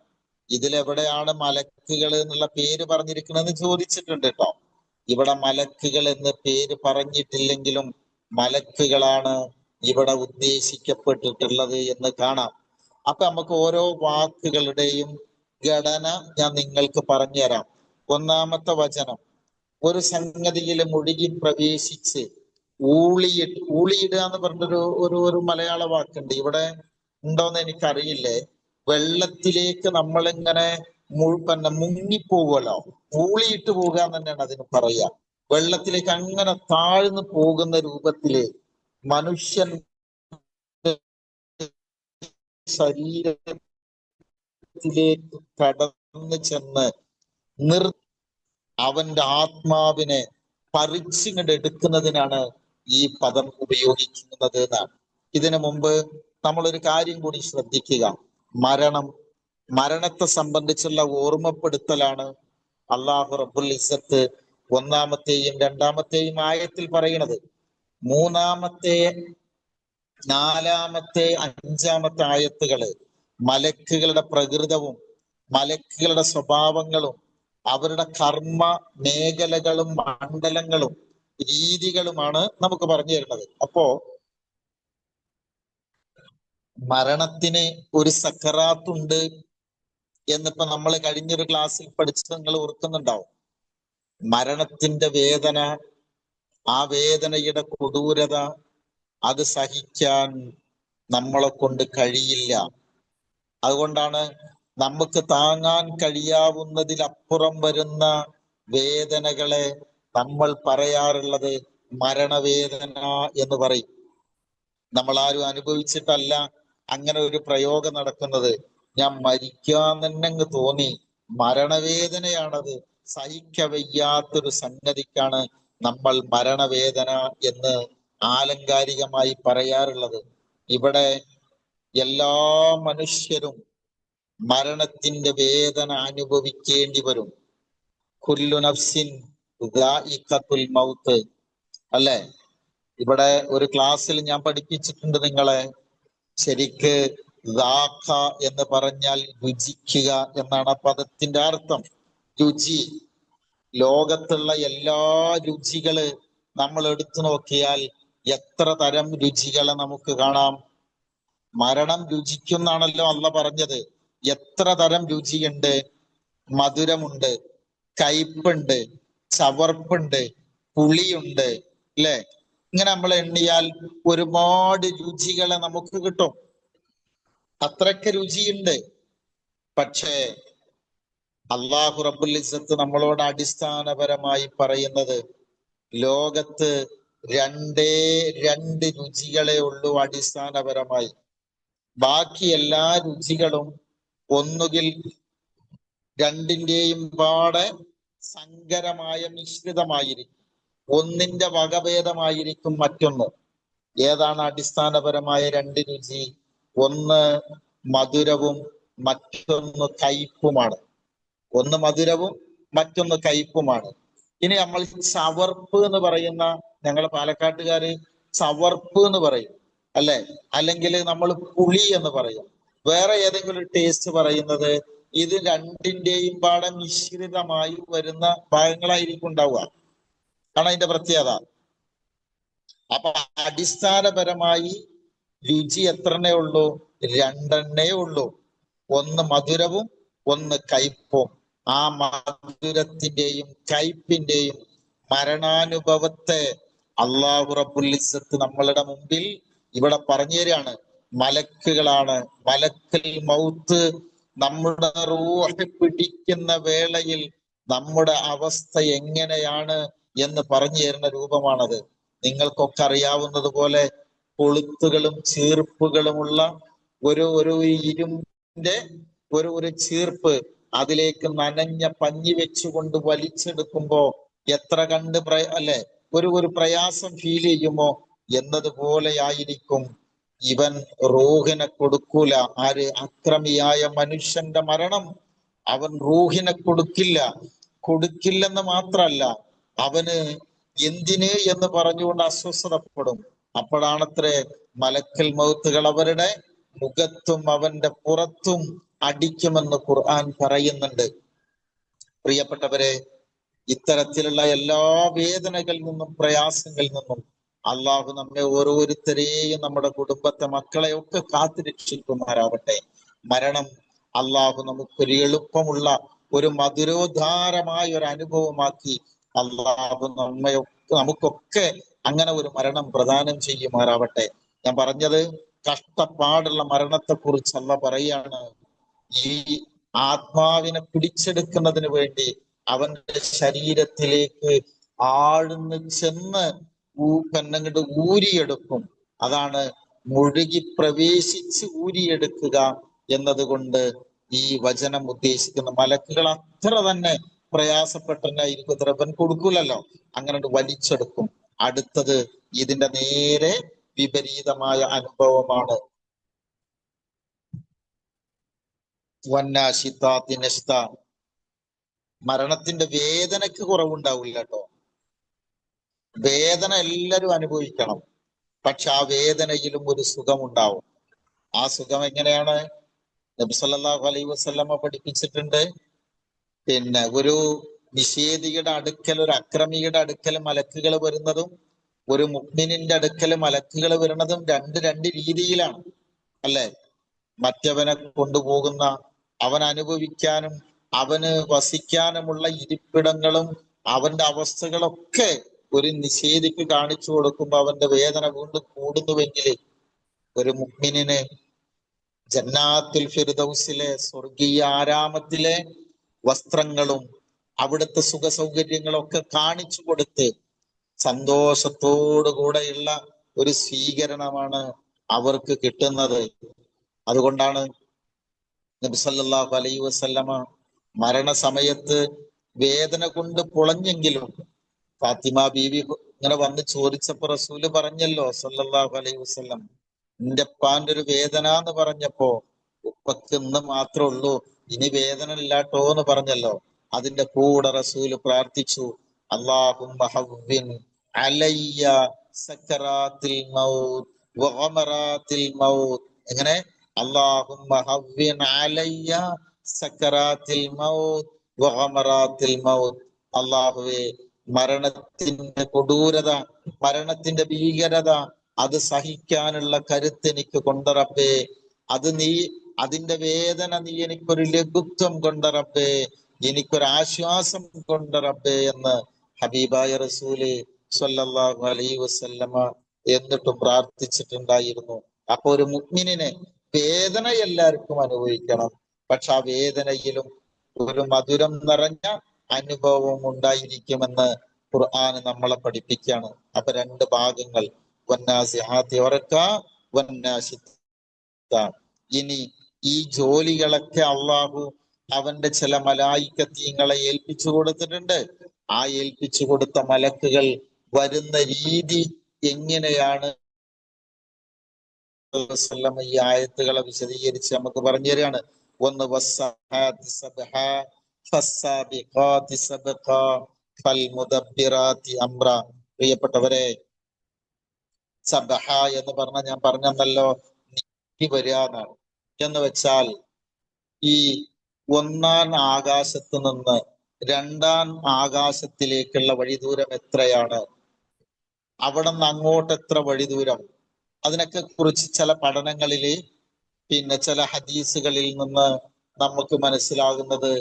ഇതിലെവിടെയാണ് മലക്കുകൾ എന്നുള്ള പേര് പറഞ്ഞിരിക്കണമെന്ന് ചോദിച്ചിട്ടുണ്ട് കേട്ടോ. ഇവിടെ മലക്കുകൾ എന്ന് പേര് പറഞ്ഞിട്ടില്ലെങ്കിലും മലക്കുകളാണ് ഇവിടെ ഉദ്ദേശിക്കപ്പെട്ടിട്ടുള്ളത് എന്ന് കാണാം. അപ്പൊ നമുക്ക് ഓരോ വാക്കുകളുടെയും ഘടന ഞാൻ നിങ്ങൾക്ക് പറഞ്ഞുതരാം. ഒന്നാമത്തെ വചനം, ഒരു സംഗതിയിൽ മുഴുകി പ്രവേശിച്ച് ഊളിയിടുക എന്ന് പറഞ്ഞൊരു ഒരു മലയാള വാക്കുണ്ട്. ഇവിടെ ഉണ്ടോന്ന് എനിക്കറിയില്ലേ. വെള്ളത്തിലേക്ക് നമ്മളിങ്ങനെ മുങ്ങിപ്പോകുമല്ലോ, ഊളിയിട്ട് പോകുക എന്ന് തന്നെയാണ് അതിന് പറയുക. വെള്ളത്തിലേക്ക് അങ്ങനെ താഴ്ന്നു പോകുന്ന രൂപത്തില് മനുഷ്യൻ ശരീരത്തിലേക്ക് കടന്നു ചെന്ന് അവന്റെ ആത്മാവിനെ പറിച്ചിങ്ങോട്ട് എടുക്കുന്നതിനാണ് ഈ പദം ഉപയോഗിക്കുന്നത് എന്നാണ്. ഇതിനു മുമ്പ് നമ്മളൊരു കാര്യം കൂടി ശ്രദ്ധിക്കുക. മരണത്തെ സംബന്ധിച്ചുള്ള ഓർമ്മപ്പെടുത്തലാണ് അല്ലാഹു റബ്ബുൽ ഇസ്സത്ത് 1-ാമത്തെയും 2-ാമത്തെയും ആയത്തിൽ പറയുന്നത്. 3-ാമത്തെ 4-ാമത്തെ 5-ാമത്തെ ആയത്തുകള് മലക്കുകളുടെ പ്രകൃതവും മലക്കുകളുടെ സ്വഭാവങ്ങളും അവരുടെ കർമ്മ മേഖലകളും മണ്ഡലങ്ങളും രീതികളുമാണ് നമുക്ക് പറഞ്ഞു തരുന്നത്. അപ്പോ മരണത്തിന് ഒരു സക്കറാത്തുണ്ട് എന്നിപ്പോ നമ്മൾ കഴിഞ്ഞൊരു ക്ലാസ്സിൽ പഠിച്ചത് നിങ്ങൾ ഓർക്കുന്നുണ്ടാവും. മരണത്തിന്റെ വേദന, ആ വേദനയുടെ കൊടൂരത, അത് സഹിക്കാൻ നമ്മളെ കൊണ്ട് കഴിയില്ല. അതുകൊണ്ടാണ് നമുക്ക് താങ്ങാൻ കഴിയാവുന്നതിലപ്പുറം വരുന്ന വേദനകളെ നമ്മൾ പറയാറുള്ളത് മരണവേദന എന്ന് പറയും. നമ്മൾ ആരും അനുഭവിച്ചിട്ടല്ല അങ്ങനെ ഒരു പ്രയോഗം നടക്കുന്നത്. ഞാൻ മരിക്കാൻ തന്നെ അങ്ങ് തോന്നി, മരണവേദനയാണത്, സഹിക്കവയ്യാത്തൊരു സംഗതിക്കാണ് നമ്മൾ മരണവേദന എന്ന് ആലങ്കാരികമായി പറയാറുള്ളത്. ഇവിടെ എല്ലാ മനുഷ്യരും മരണത്തിന്റെ വേദന അനുഭവിക്കേണ്ടി വരും. കുല്ലു നഫ്സിൻ ദാഇഖത്തുൽ മൗത്ത്, അല്ലെ? ഇവിടെ ഒരു ക്ലാസ്സിൽ ഞാൻ പഠിപ്പിച്ചിട്ടുണ്ട് നിങ്ങളെ. ശരിക്ക് ദാഖ എന്ന് പറഞ്ഞാൽ രുചിക്കുക എന്നാണ് ആ പദത്തിന്റെ അർത്ഥം. രുചി, ലോകത്തുള്ള എല്ലാ രുചികള് നമ്മൾ എടുത്തു നോക്കിയാൽ എത്ര തരം രുചികളെ നമുക്ക് കാണാം. മരണം രുചിക്കുന്നാണല്ലോ അള്ള പറഞ്ഞത്. എത്ര തരം രുചിയുണ്ട്. മധുരമുണ്ട്, കയ്പുണ്ട്, ചവർപ്പുണ്ട്, പുളിയുണ്ട്, അല്ലെ? ഇങ്ങനെ നമ്മൾ എണ്ണിയാൽ ഒരുപാട് രുചികളെ നമുക്ക് കിട്ടും. അത്രയ്ക്ക് രുചിയുണ്ട്. പക്ഷേ അള്ളാഹു റബ്ബുൽ ഇസ്സത്ത് നമ്മളോട് അടിസ്ഥാനപരമായി പറയുന്നത് ലോകത്ത് രണ്ടേ രണ്ട് രുചികളെ ഉള്ളൂ അടിസ്ഥാനപരമായി. ബാക്കി എല്ലാ രുചികളും ഒന്നുകിൽ രണ്ടിന്റെയും പാടെ സങ്കരമായ മിശ്രിതമായിരിക്കും, ഒന്നിന്റെ വകഭേദമായിരിക്കും മറ്റൊന്ന്. ഏതാണ് അടിസ്ഥാനപരമായ രണ്ട് രുചി? ഒന്ന് മധുരവും മറ്റൊന്ന് കയ്പുമാണ്. ഒന്ന് മധുരവും മറ്റൊന്ന് കയ്പുമാണ്. ഇനി നമ്മൾ ചവർപ്പ് എന്ന് പറയുന്ന, ഞങ്ങൾ പാലക്കാട്ടുകാര് ചവർപ്പ് എന്ന് പറയും, അല്ലെ? അല്ലെങ്കിൽ നമ്മൾ പുളി എന്ന് പറയും. വേറെ ഏതെങ്കിലും ഒരു ടേസ്റ്റ് പറയുന്നത് ഇത് രണ്ടിന്റെയും പാടെ മിശ്രിതമായി വരുന്ന ഭാഗങ്ങളായിരിക്കും ഉണ്ടാവുക. ആണ് അതിന്റെ പ്രത്യേകത. അപ്പൊ അടിസ്ഥാനപരമായി രുചി എത്രണ്ണേ ഉള്ളൂ? രണ്ടെണ്ണേ ഉള്ളൂ. ഒന്ന് മധുരവും ഒന്ന് കയ്പും. ആ മധുരത്തിന്റെയും കയ്പിന്റെയും മരണാനുഭവത്തെ അള്ളാഹു റബ്ബുൽ ഇസ്സത്ത് നമ്മളുടെ മുമ്പിൽ ഇവിടെ പറഞ്ഞു തരികയാണ്. മലക്കുകളാണ്. മലക്കുൽ മൗത്ത് നമ്മുടെ റൂഹ് പിടിക്കുന്ന വേളയിൽ നമ്മുടെ അവസ്ഥ എങ്ങനെയാണ് എന്ന് പറഞ്ഞു തരുന്ന രൂപമാണത്. നിങ്ങൾക്കൊക്കെ അറിയാവുന്നത് പോലെ കൊളുത്തുകളും ചീർപ്പുകളുമുള്ള ഒരു ഇരുമ്പിന്റെ ഒരു ചീർപ്പ് അതിലേക്ക് നനഞ്ഞ പഞ്ഞി വെച്ചുകൊണ്ട് വലിച്ചെടുക്കുമ്പോ എത്ര കണ്ട് അല്ലെ ഒരു പ്രയാസം ഫീൽ ചെയ്യുമോ എന്നതുപോലെയായിരിക്കും ഇവൻ റൂഹിനെ കൊടുക്കൂല. ആര്? അക്രമിയായ മനുഷ്യന്റെ മരണം. അവൻ റൂഹിനെ കൊടുക്കില്ലെന്ന് മാത്രല്ല, അവന് എന്തിന് എന്ന് പറഞ്ഞുകൊണ്ട് അസ്വസ്ഥതപ്പെടും. അപ്പോഴാണത്രേ മലക്കൽ മൗത്തുകൾ അവരുടെ മുഖത്തും അവന്റെ പുറത്തും അടിക്കുമെന്ന് ഖുർആൻ പറയുന്നുണ്ട്. പ്രിയപ്പെട്ടവരെ, ഇത്തരത്തിലുള്ള എല്ലാ വേദനകളിൽ നിന്നും പ്രയാസങ്ങളിൽ നിന്നും അള്ളാഹു നമ്മെ ഓരോരുത്തരെയും നമ്മുടെ കുടുംബത്തെ മക്കളെയൊക്കെ കാത്തുരക്ഷിക്കുമാറാവട്ടെ. മരണം അള്ളാഹു നമുക്കൊരു എളുപ്പമുള്ള ഒരു മധുരോദ്ധാരമായ ഒരു അനുഭവമാക്കി അള്ളാഹു നമുക്കൊക്കെ അങ്ങനെ ഒരു മരണം പ്രദാനം ചെയ്യുമാറാവട്ടെ. ഞാൻ പറഞ്ഞത് കഷ്ടപ്പാടുള്ള മരണത്തെ കുറിച്ച് അള്ളാഹ് പറയാണ്. ഈ ആത്മാവിനെ പിടിച്ചെടുക്കുന്നതിന് വേണ്ടി അവന്റെ ശരീരത്തിലേക്ക് ആഴ്ന്ന് ചെന്ന് പെണ്ണങ്ങട്ട് ഊരിയെടുക്കും. അതാണ് മുഴുകി പ്രവേശിച്ച് ഊരിയെടുക്കുക എന്നതുകൊണ്ട് ഈ വചനം ഉദ്ദേശിക്കുന്ന. മലക്കുകൾ അത്ര തന്നെ പ്രയാസപ്പെട്ടനായിരിക്കും, ദ്രവൻ കൊടുക്കൂലല്ലോ, അങ്ങനെ വലിച്ചെടുക്കും. അടുത്തത് ഇതിന്റെ നേരെ വിപരീതമായ അനുഭവമാണ്. മരണത്തിന്റെ വേദനക്ക് കുറവുണ്ടാവില്ല കേട്ടോ. വേദന എല്ലാവരും അനുഭവിക്കണം. പക്ഷെ ആ വേദനയിലും ഒരു സുഖം ഉണ്ടാവും. ആ സുഖം എങ്ങനെയാണ്? നബി സല്ലല്ലാഹു അലൈഹി വസല്ലമ പഠിപ്പിച്ചിട്ടുണ്ട്. പിന്നെ ഒരു നിഷേധിയുടെ അടുക്കൽ, ഒരു അക്രമിയുടെ അടുക്കൽ മലക്കുകൾ വരുന്നതും ഒരു മുഅ്മിനിന്റെ അടുക്കൽ മലക്കുകൾ വരുന്നതും രണ്ട് രീതിയിലാണ്, അല്ലെ? മറ്റവനെ കൊണ്ടുപോകുന്ന, അവൻ അനുഭവിക്കാനും അവന് വസിക്കാനുമുള്ള ഇരിപ്പിടങ്ങളും അവന്റെ അവസ്ഥകളൊക്കെ ഒരു നിഷേധിക്ക് കാണിച്ചു കൊടുക്കുമ്പോൾ അവന്റെ വേദന വീണ്ടും കൂടുന്നുവെങ്കിൽ ഒരു മുഅ്മിനിന് ജന്നാത്തുൽ ഫിർദൗസിലെ സ്വർഗീയ ആരാമത്തിലെ വസ്ത്രങ്ങളും അവിടുത്തെ സുഖ സൗകര്യങ്ങളൊക്കെ കാണിച്ചു കൊടുത്ത് സന്തോഷത്തോടു കൂടെയുള്ള ഒരു സ്വീകരണമാണ് അവർക്ക് കിട്ടുന്നത്. അതുകൊണ്ടാണ് നബി സല്ലല്ലാഹു അലൈഹി വസല്ലമ മരണസമയത്ത് വേദന കൊണ്ട് പൊളഞ്ഞെങ്കിലും ഫാത്തിമ ബീവി ഇങ്ങനെ വന്ന് ചോദിച്ചപ്പോ റസൂല് പറഞ്ഞല്ലോ സല്ലല്ലാഹു അലൈഹി വസല്ലം, നിന്റെ ഉപ്പാന്റെ ഒരു വേദന എന്ന് പറഞ്ഞപ്പോ ഉപ്പക്ക് ഇന്ന് മാത്രമേ ഉള്ളൂ, ഇനി വേദന ഇല്ലാട്ടോ എന്ന് പറഞ്ഞല്ലോ. അതിന്റെ കൂടെ റസൂല് പ്രാർത്ഥിച്ചു, അല്ലാഹുമ്മ ഹവ്വിൻ അലയ്യ സക്കറാത്തിൽ മൗത്ത് വഗമറാത്തിൽ മൗത്ത്. എങ്ങനെ? അല്ലാഹുമ്മ ഹവ്വിൻ അലയ്യ സക്കറാത്തിൽ മൗത്ത് വഗമറാത്തിൽ മൗത്ത്. അല്ലാഹുവേ, മരണത്തിന്റെ കൊടൂരത, മരണത്തിന്റെ ഭീകരത അത് സഹിക്കാനുള്ള കരുത്ത് എനിക്ക് കൊണ്ട് റബ്ബേ. അതിന്റെ വേദന നീ എനിക്കൊരു ലഘുത്വം കൊണ്ട് റബ്ബേ, എനിക്കൊരു ആശ്വാസം കൊണ്ട് റബ്ബേ എന്ന് ഹബീബായ റസൂല് സ്വല്ലല്ലാഹു അലൈഹി വസല്ലമ എന്നിട്ടും പ്രാർത്ഥിച്ചിട്ടുണ്ടായിരുന്നു. അപ്പൊ ഒരു മുഅ്മിനിനെ വേദന എല്ലാവർക്കും അനുഭവിക്കണം, പക്ഷെ ആ വേദനയിലും ഒരു മധുരം നിറഞ്ഞ അനുഭവം ഉണ്ടായിരിക്കുമെന്ന് ഖുർആൻ നമ്മളെ പഠിപ്പിക്കുകയാണ്. അപ്പൊ രണ്ട് ഭാഗങ്ങൾ, വന്നാസിഹാത്തി ഉറക്ക, വന്നാശിത്ത. ഇനി ഈ ജോലികളൊക്കെ അള്ളാഹു അവന്റെ ചില മലായികത്തീങ്ങളെ ഏൽപ്പിച്ചു കൊടുത്തിട്ടുണ്ട്. ആ ഏൽപ്പിച്ചു കൊടുത്ത മലക്കുകൾ വരുന്ന രീതി എങ്ങനെയാണ് ഈ ആയത്തുകളെ വിശദീകരിച്ച് നമുക്ക് പറഞ്ഞു തരികയാണ്. ഒന്ന് പ്രിയപ്പെട്ടവരെ, സബഹ എന്ന് പറഞ്ഞ ഞാൻ പറഞ്ഞല്ലോ നീക്കി വരിക എന്നാണ്. എന്ന് വെച്ചാൽ ഈ ഒന്നാം ആകാശത്ത് നിന്ന് രണ്ടാം ആകാശത്തിലേക്കുള്ള വഴിദൂരം എത്രയാണ്, അവിടെ നിന്ന് അങ്ങോട്ട് എത്ര വഴിദൂരം, അതിനൊക്കെ കുറിച്ച് ചില പഠനങ്ങളില് പിന്നെ ചില ഹദീസുകളിൽ നിന്ന് നമുക്ക് മനസ്സിലാകുന്നത്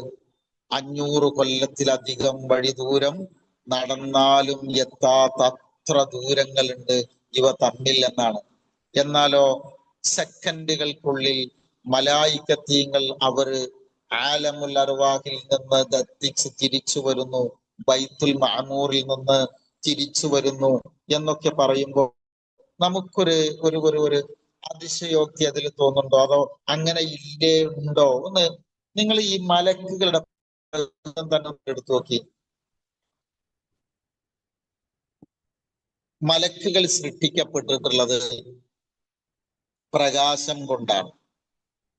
500 കൊല്ലത്തിലധികം വഴിദൂരം നടന്നാലും എത്താത്ത അത്ര ദൂരങ്ങളുണ്ട് ഇവ തമ്മിൽ എന്നാണ്. എന്നാലോ സെക്കൻഡുകൾക്കുള്ളിൽ മലായികത്തീങ്ങൾ അവര് ആലമുൽ അർവാഹിൽ നിന്ന് ദത്തിച്ച് തിരിച്ചു വരുന്നു, ബൈത്തുൽ മഅമൂറിൽ നിന്ന് തിരിച്ചു വരുന്നു എന്നൊക്കെ പറയുമ്പോൾ നമുക്കൊരു ഒരു ഒരു ഒരു അതിശയോക്തി അതിൽ തോന്നുന്നുണ്ടോ? അതോ അങ്ങനെ ഇല്ലേ ഉണ്ടോ? ഒന്ന് നിങ്ങൾ ഈ മലക്കുകളുടെ തന്നെ എടുത്തു നോക്കി. മലക്കുകൾ സൃഷ്ടിക്കപ്പെട്ടിട്ടുള്ളത് പ്രകാശം കൊണ്ടാണ്,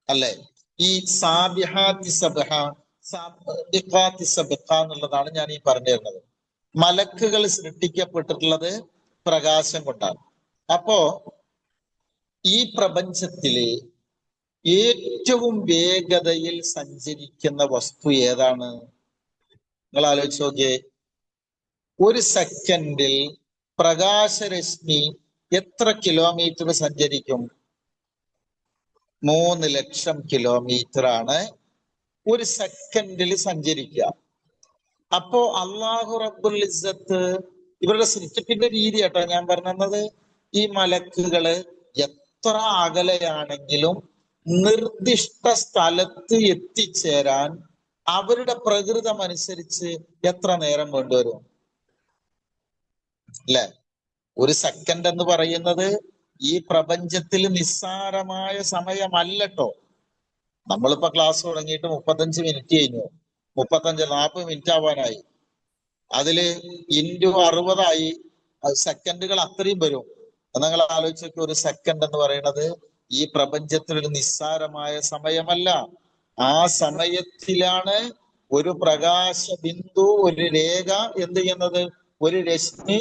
അല്ലെ? ഈ സാബിഹാത്തി സബഹ, സാബിഖാത്തി സബഖ എന്നുള്ളതാണ് ഞാൻ ഈ പറഞ്ഞു തരുന്നത്. മലക്കുകൾ സൃഷ്ടിക്കപ്പെട്ടിട്ടുള്ളത് പ്രകാശം കൊണ്ടാണ്. അപ്പോ ഈ പ്രപഞ്ചത്തിലെ ഏറ്റവും വേഗതയിൽ സഞ്ചരിക്കുന്ന വസ്തു ഏതാണ്? നിങ്ങൾ ആലോചിച്ച് നോക്കിയേ. ഒരു സെക്കൻഡിൽ പ്രകാശരശ്മി എത്ര കിലോമീറ്റർ സഞ്ചരിക്കും? 3 ലക്ഷം കിലോമീറ്റർ ആണ് ഒരു സെക്കൻഡിൽ സഞ്ചരിക്കുക. അപ്പോ അള്ളാഹു റബ്ബുൽ ഇസ്സത്ത് ഇവരുടെ സൃഷ്ടിപ്പിന്റെ രീതി കേട്ടോ ഞാൻ പറഞ്ഞത്. ഈ മലക്കുകള് എത്ര അകലെയാണെങ്കിലും നിർദ്ദിഷ്ട സ്ഥലത്ത് എത്തിച്ചേരാൻ അവരുടെ പ്രകൃതം അനുസരിച്ച് എത്ര നേരം വേണ്ടിവരും, അല്ലെ? ഒരു സെക്കൻഡ് എന്ന് പറയുന്നത് ഈ പ്രപഞ്ചത്തിൽ നിസ്സാരമായ സമയമല്ലട്ടോ. നമ്മളിപ്പോ ക്ലാസ് തുടങ്ങിയിട്ട് 35 മിനിറ്റ് കഴിഞ്ഞു, 35-40 മിനിറ്റ് ആവാനായി. അതില് ഇൻറ്റു 60 സെക്കൻഡുകൾ അത്രയും വരും. നിങ്ങൾ ആലോചിച്ചൊക്കെ, ഒരു സെക്കൻഡ് എന്ന് പറയുന്നത് ഈ പ്രപഞ്ചത്തിൽ ഒരു നിസ്സാരമായ സമയമല്ല. ആ സമയത്തിലാണ് ഒരു പ്രകാശ ബിന്ദു, ഒരു രേഖ എന്ത് ചെയ്യുന്നത്, ഒരു രശ്മി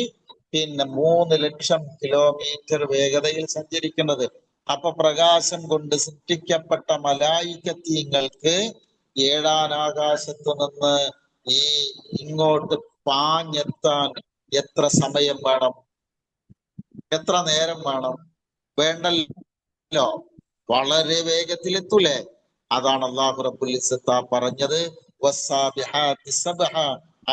3 ലക്ഷം കിലോമീറ്റർ വേഗതയിൽ സഞ്ചരിക്കുന്നത്. അപ്പൊ പ്രകാശം കൊണ്ട് സൃഷ്ടിക്കപ്പെട്ട മലായികത്തീങ്ങൾക്ക് 7-ാം ആകാശത്ത് നിന്ന് ഈ ഇങ്ങോട്ട് പാഞ്ഞെത്താൻ എത്ര സമയം വേണം, എത്ര നേരം വേണം? വേണ്ടല്ലോ, വളരെ വേഗത്തിലെത്തൂലേ? അതാണ് അല്ലാഹു റബ്ബുൽ ഇസ്സത്ത് പറഞ്ഞത്, വസ്സാബിഹാത്തി സബ്ഹ.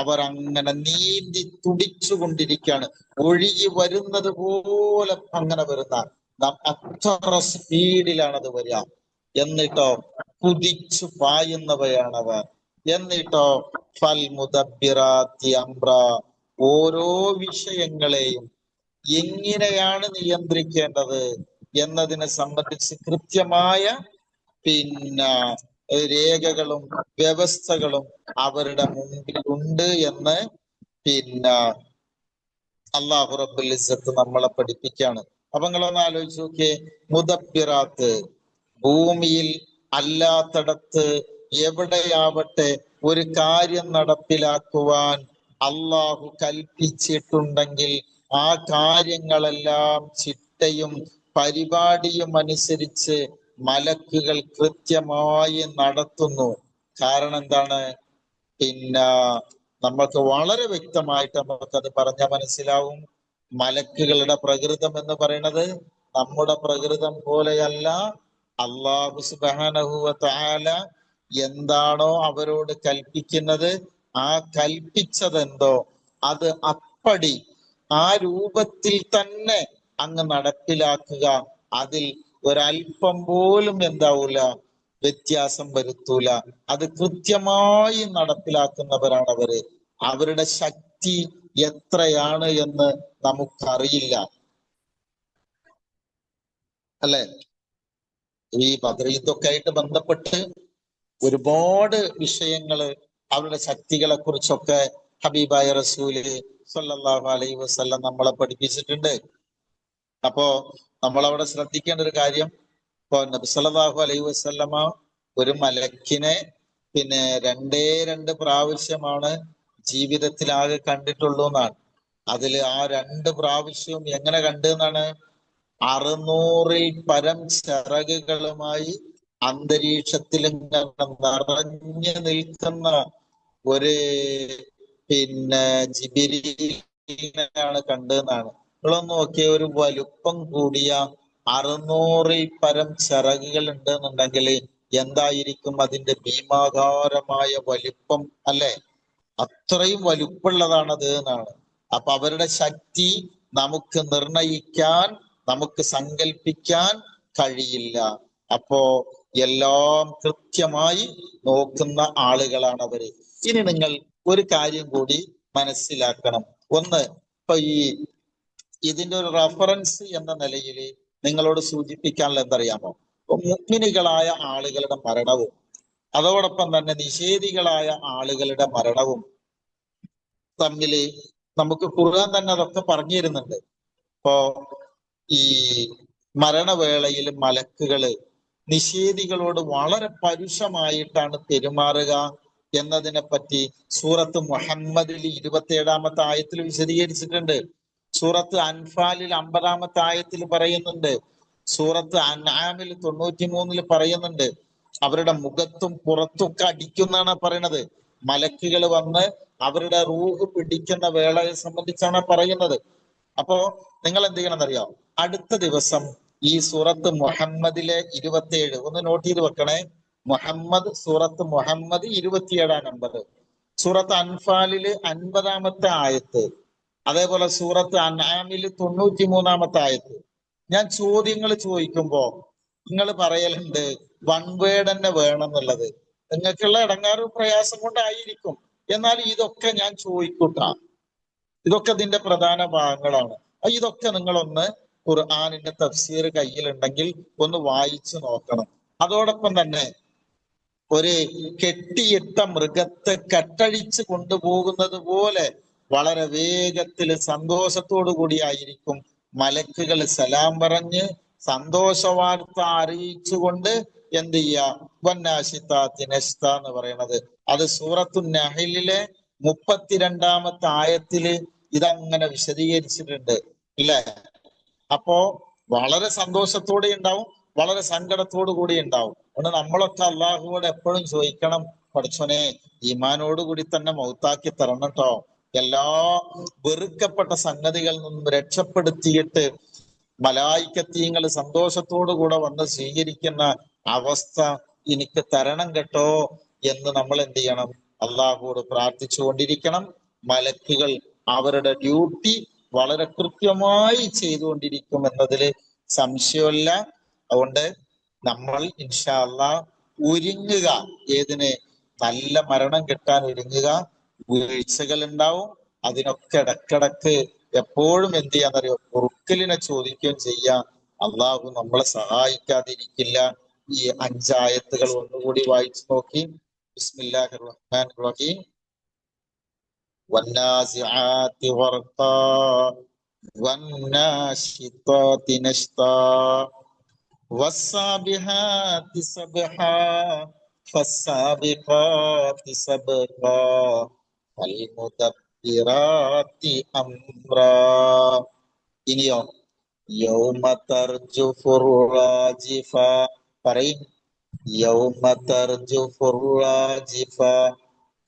അവർ അങ്ങനെ നീന്തി തുടിച്ചു കൊണ്ടിരിക്കുകയാണ്, ഒഴുകി വരുന്നത് പോലെ അങ്ങനെ വരുന്ന അത്ര സ്പീഡിലാണത് വരിക. എന്നിട്ടോ കുതിച്ചു പായുന്നവയാണവ. എന്നിട്ടോ ഫൽ മുദബ്ബിറാത്തി അംറ. ഓരോ വിഷയങ്ങളെയും എങ്ങനെയാണ് നിയന്ത്രിക്കേണ്ടത് എന്നതിനെ സംബന്ധിച്ച് കൃത്യമായ രേഖകളും വ്യവസ്ഥകളും അവരുടെ മുമ്പിൽ ഉണ്ട് എന്ന് അല്ലാഹു റബ്ബുൽ ഇസ്സത്ത് നമ്മളെ പഠിപ്പിക്കുകയാണ്. അപ്പൊ നിങ്ങളൊന്ന് ആലോചിച്ച് നോക്കിയേ. മുദബ്ബിറാത്ത്, ഭൂമിയിൽ അല്ലാത്തടത്ത് എവിടെയാവട്ടെ ഒരു കാര്യം നടപ്പിലാക്കുവാൻ അള്ളാഹു കൽപ്പിച്ചിട്ടുണ്ടെങ്കിൽ ആ കാര്യങ്ങളെല്ലാം ചിട്ടയും പരിപാടിയും അനുസരിച്ച് മലക്കുകൾ കൃത്യമായി നടത്തുന്നു. കാരണം എന്താണ്? നമുക്ക് വളരെ വ്യക്തമായിട്ട് നമുക്കത് പറഞ്ഞാൽ മനസ്സിലാവും. മലക്കുകളുടെ പ്രകൃതം എന്ന് പറയുന്നത് നമ്മുടെ പ്രകൃതം പോലെയല്ല. അല്ലാഹു സുബ്ഹാനഹു വ തആല എന്താണോ അവരോട് കൽപ്പിക്കുന്നത്, ആ കൽപ്പിച്ചതെന്തോ അത് അപ്പടി ആ രൂപത്തിൽ തന്നെ അങ്ങ് നടപ്പിലാക്കുക. അതിൽ ഒരല്പം പോലും എന്താവൂല, വ്യത്യാസം വരുത്തൂല. അത് കൃത്യമായി നടപ്പിലാക്കുന്നവരാണ് അവര്. അവരുടെ ശക്തി എത്രയാണ് എന്ന് നമുക്കറിയില്ല, അല്ലെ? ഈ ബദർ യുദ്ധമൊക്കെ ആയിട്ട് ബന്ധപ്പെട്ട് ഒരുപാട് വിഷയങ്ങള് അവരുടെ ശക്തികളെ കുറിച്ചൊക്കെ ഹബീബായ റസൂല് സ്വല്ലല്ലാഹു അലൈഹി വസല്ലം നമ്മളെ പഠിപ്പിച്ചിട്ടുണ്ട്. അപ്പോ നമ്മളവിടെ ശ്രദ്ധിക്കേണ്ട ഒരു കാര്യം, ഇപ്പൊ നബി സല്ലല്ലാഹു അലൈഹി വസല്ലമ ഒരു മലക്കിനെ രണ്ട് പ്രാവശ്യമാണ് ജീവിതത്തിലാകെ കണ്ടിട്ടുള്ളൂ എന്നാണ്. അതിൽ ആ 2 പ്രാവശ്യവും എങ്ങനെ കണ്ടു എന്നാണ്? 600-ൽ പരം ചിറകുകളുമായി അന്തരീക്ഷത്തിൽ നിറഞ്ഞു നിൽക്കുന്ന ഒരു ജിബിരിയിലാണ് കണ്ടതെന്നാണ്. നിങ്ങളൊന്ന് നോക്കിയ ഒരു വലുപ്പം കൂടിയ 600-ൽ പരം ചിറകുകൾ ഉണ്ടെന്നുണ്ടെങ്കിൽ എന്തായിരിക്കും അതിന്റെ ഭീമാകാരമായ വലിപ്പം, അല്ലെ? അത്രയും വലുപ്പമുള്ളതാണത് എന്നാണ്. അപ്പൊ അവരുടെ ശക്തി നമുക്ക് നിർണയിക്കാൻ, നമുക്ക് സങ്കല്പിക്കാൻ കഴിയില്ല. അപ്പോ എല്ലാം കൃത്യമായി നോക്കുന്ന ആളുകളാണ് അവര്. ഇനി നിങ്ങൾ ഒരു കാര്യം കൂടി മനസ്സിലാക്കണം. ഒന്ന്, ഇപ്പൊ ഇതിന്റെ ഒരു റഫറൻസ് എന്ന നിലയിൽ നിങ്ങളോട് സൂചിപ്പിക്കാനുള്ള എന്തറിയാമോ? മുഅ്മിനുകളായ ആളുകളുടെ മരണവും അതോടൊപ്പം തന്നെ നിഷേധികളായ ആളുകളുടെ മരണവും തമ്മില് നമുക്ക് ഖുർആൻ തന്നെ അതൊക്കെ പറഞ്ഞു തരുന്നുണ്ട്. ഇപ്പോ ഈ മരണവേളയിൽ മലക്കുകള് നിഷേധികളോട് വളരെ പരുഷമായിട്ടാണ് പെരുമാറുക എന്നതിനെ പറ്റി സൂറത്ത് മുഹമ്മദിൽ 27-ാമത്തെ ആയത്തിൽ വിശദീകരിച്ചിട്ടുണ്ട്. സൂറത്ത് അൻഫാലിൽ 50-ാമത്തെ ആയത്തിൽ പറയുന്നുണ്ട്. സൂറത്ത് അൻആമിൽ 93-ൽ പറയുന്നുണ്ട്. അവരുടെ മുഖത്തും പുറത്തൊക്കെ അടിക്കുന്നാണ് പറയണത്. മലക്കുകൾ വന്ന് അവരുടെ റൂഹ് പിടിക്കുന്ന വേളയെ സംബന്ധിച്ചാണ് പറയുന്നത്. അപ്പോ നിങ്ങൾ എന്ത് ചെയ്യണം എന്നറിയാം? അടുത്ത ദിവസം ഈ സൂറത്ത് മുഹമ്മദിലെ 27 ഒന്ന് നോട്ട് ചെയ്ത് വെക്കണേ. സൂറത്ത് മുഹമ്മദ് 27-ാം നമ്പർ, സൂറത്ത് അൻഫാലില് 50-ാമത്തെ ആയത്ത്, അതേപോലെ സൂറത്ത് അൻആമില് 93-ാമത്തെ ആയത്ത്. ഞാൻ ചോദ്യങ്ങൾ ചോദിക്കുമ്പോ നിങ്ങൾ പറയലുണ്ട് വൺ വേർഡ് തന്നെ വേണം എന്നുള്ളത്. നിങ്ങൾക്കുള്ള ഇടങ്ങാറ് പ്രയാസം കൊണ്ടായിരിക്കും. എന്നാൽ ഇതൊക്കെ ഞാൻ ചോദിക്കൂട്ടാ, ഇതൊക്കെ ഇതിന്റെ പ്രധാന ഭാഗങ്ങളാണ്. ഇതൊക്കെ നിങ്ങളൊന്ന് ഖുർആനിന്റെ തഫ്സീർ കയ്യിലുണ്ടെങ്കിൽ ഒന്ന് വായിച്ചു നോക്കണം. അതോടൊപ്പം തന്നെ ഒരു കെട്ടിയിട്ട മൃഗത്തെ കെട്ടഴിച്ച് കൊണ്ടുപോകുന്നത് പോലെ വളരെ വേഗത്തിൽ സന്തോഷത്തോടു കൂടിയായിരിക്കും മലക്കുകൾ സലാം പറഞ്ഞ് സന്തോഷ വാർത്ത അറിയിച്ചുകൊണ്ട് എന്ത് ചെയ്യുക? വന്നാശിത്താത്തി നശ്ത എന്ന് പറയുന്നത് അത് സൂറത്തു നഹലിലെ 32-ാമത്തെ ആയത്തില് ഇതങ്ങനെ വിശദീകരിച്ചിട്ടുണ്ട്, ഇല്ലേ? അപ്പോ വളരെ സന്തോഷത്തോടെ ഉണ്ടാവും, വളരെ സങ്കടത്തോടു കൂടി ഉണ്ടാവും. അതുകൊണ്ട് നമ്മളൊക്കെ അള്ളാഹുവോട് എപ്പോഴും ചോദിക്കണം, പഠിച്ചോനെ ഈമാനോടുകൂടി തന്നെ മൗത്താക്കി തരണം കേട്ടോ. എല്ലാ വെറുക്കപ്പെട്ട സംഗതികളിൽ നിന്നും രക്ഷപ്പെടുത്തിയിട്ട് മലായിക്കത്തീങ്ങൾ സന്തോഷത്തോടു കൂടെ വന്ന് സ്വീകരിക്കുന്ന അവസ്ഥ എനിക്ക് തരണം കേട്ടോ എന്ന് നമ്മൾ എന്ത് ചെയ്യണം? അള്ളാഹുവോട് പ്രാർത്ഥിച്ചുകൊണ്ടിരിക്കണം. മലക്കുകൾ അവരുടെ ഡ്യൂട്ടി വളരെ കൃത്യമായി ചെയ്തുകൊണ്ടിരിക്കും എന്നതിൽ സംശയമില്ല. അതുകൊണ്ട് നമ്മൾ ഇൻഷാ അള്ളാഹ് ഒരുങ്ങുക. ഏതിന്? നല്ല മരണം കിട്ടാൻ ഒരുങ്ങുക. വീഴ്ചകൾ ഉണ്ടാവും, അതിനൊക്കെ ഇടക്കിടക്ക് എപ്പോഴും എന്ത് ചെയ്യാന്നറിയോ? പൊറുക്കലിനെ ചോദിക്കുകയും ചെയ്യാം. അള്ളാഹു നമ്മളെ സഹായിക്കാതിരിക്കില്ല. ഈ 5 ആയത്തുകൾ ഒന്നുകൂടി വായിച്ചു നോക്കി. ബിസ്മില്ലാഹിർ റഹ്മാനിർ റഹീം. വന്നാസിആതി ഗർഖാ വന്നാശിതാതി നശ്താ വസ്സാബിഹാതി സബ്ഹാ ഫസ്സാബിഖാതി സബ്ഖാ ഫൽമുദബ്ബിറാതി അംറാ. ഇനിയോ? യൗമ തർജുഫുർ റാജിഫ. പറയും. യൗമ തർജുഫുർ റാജിഫ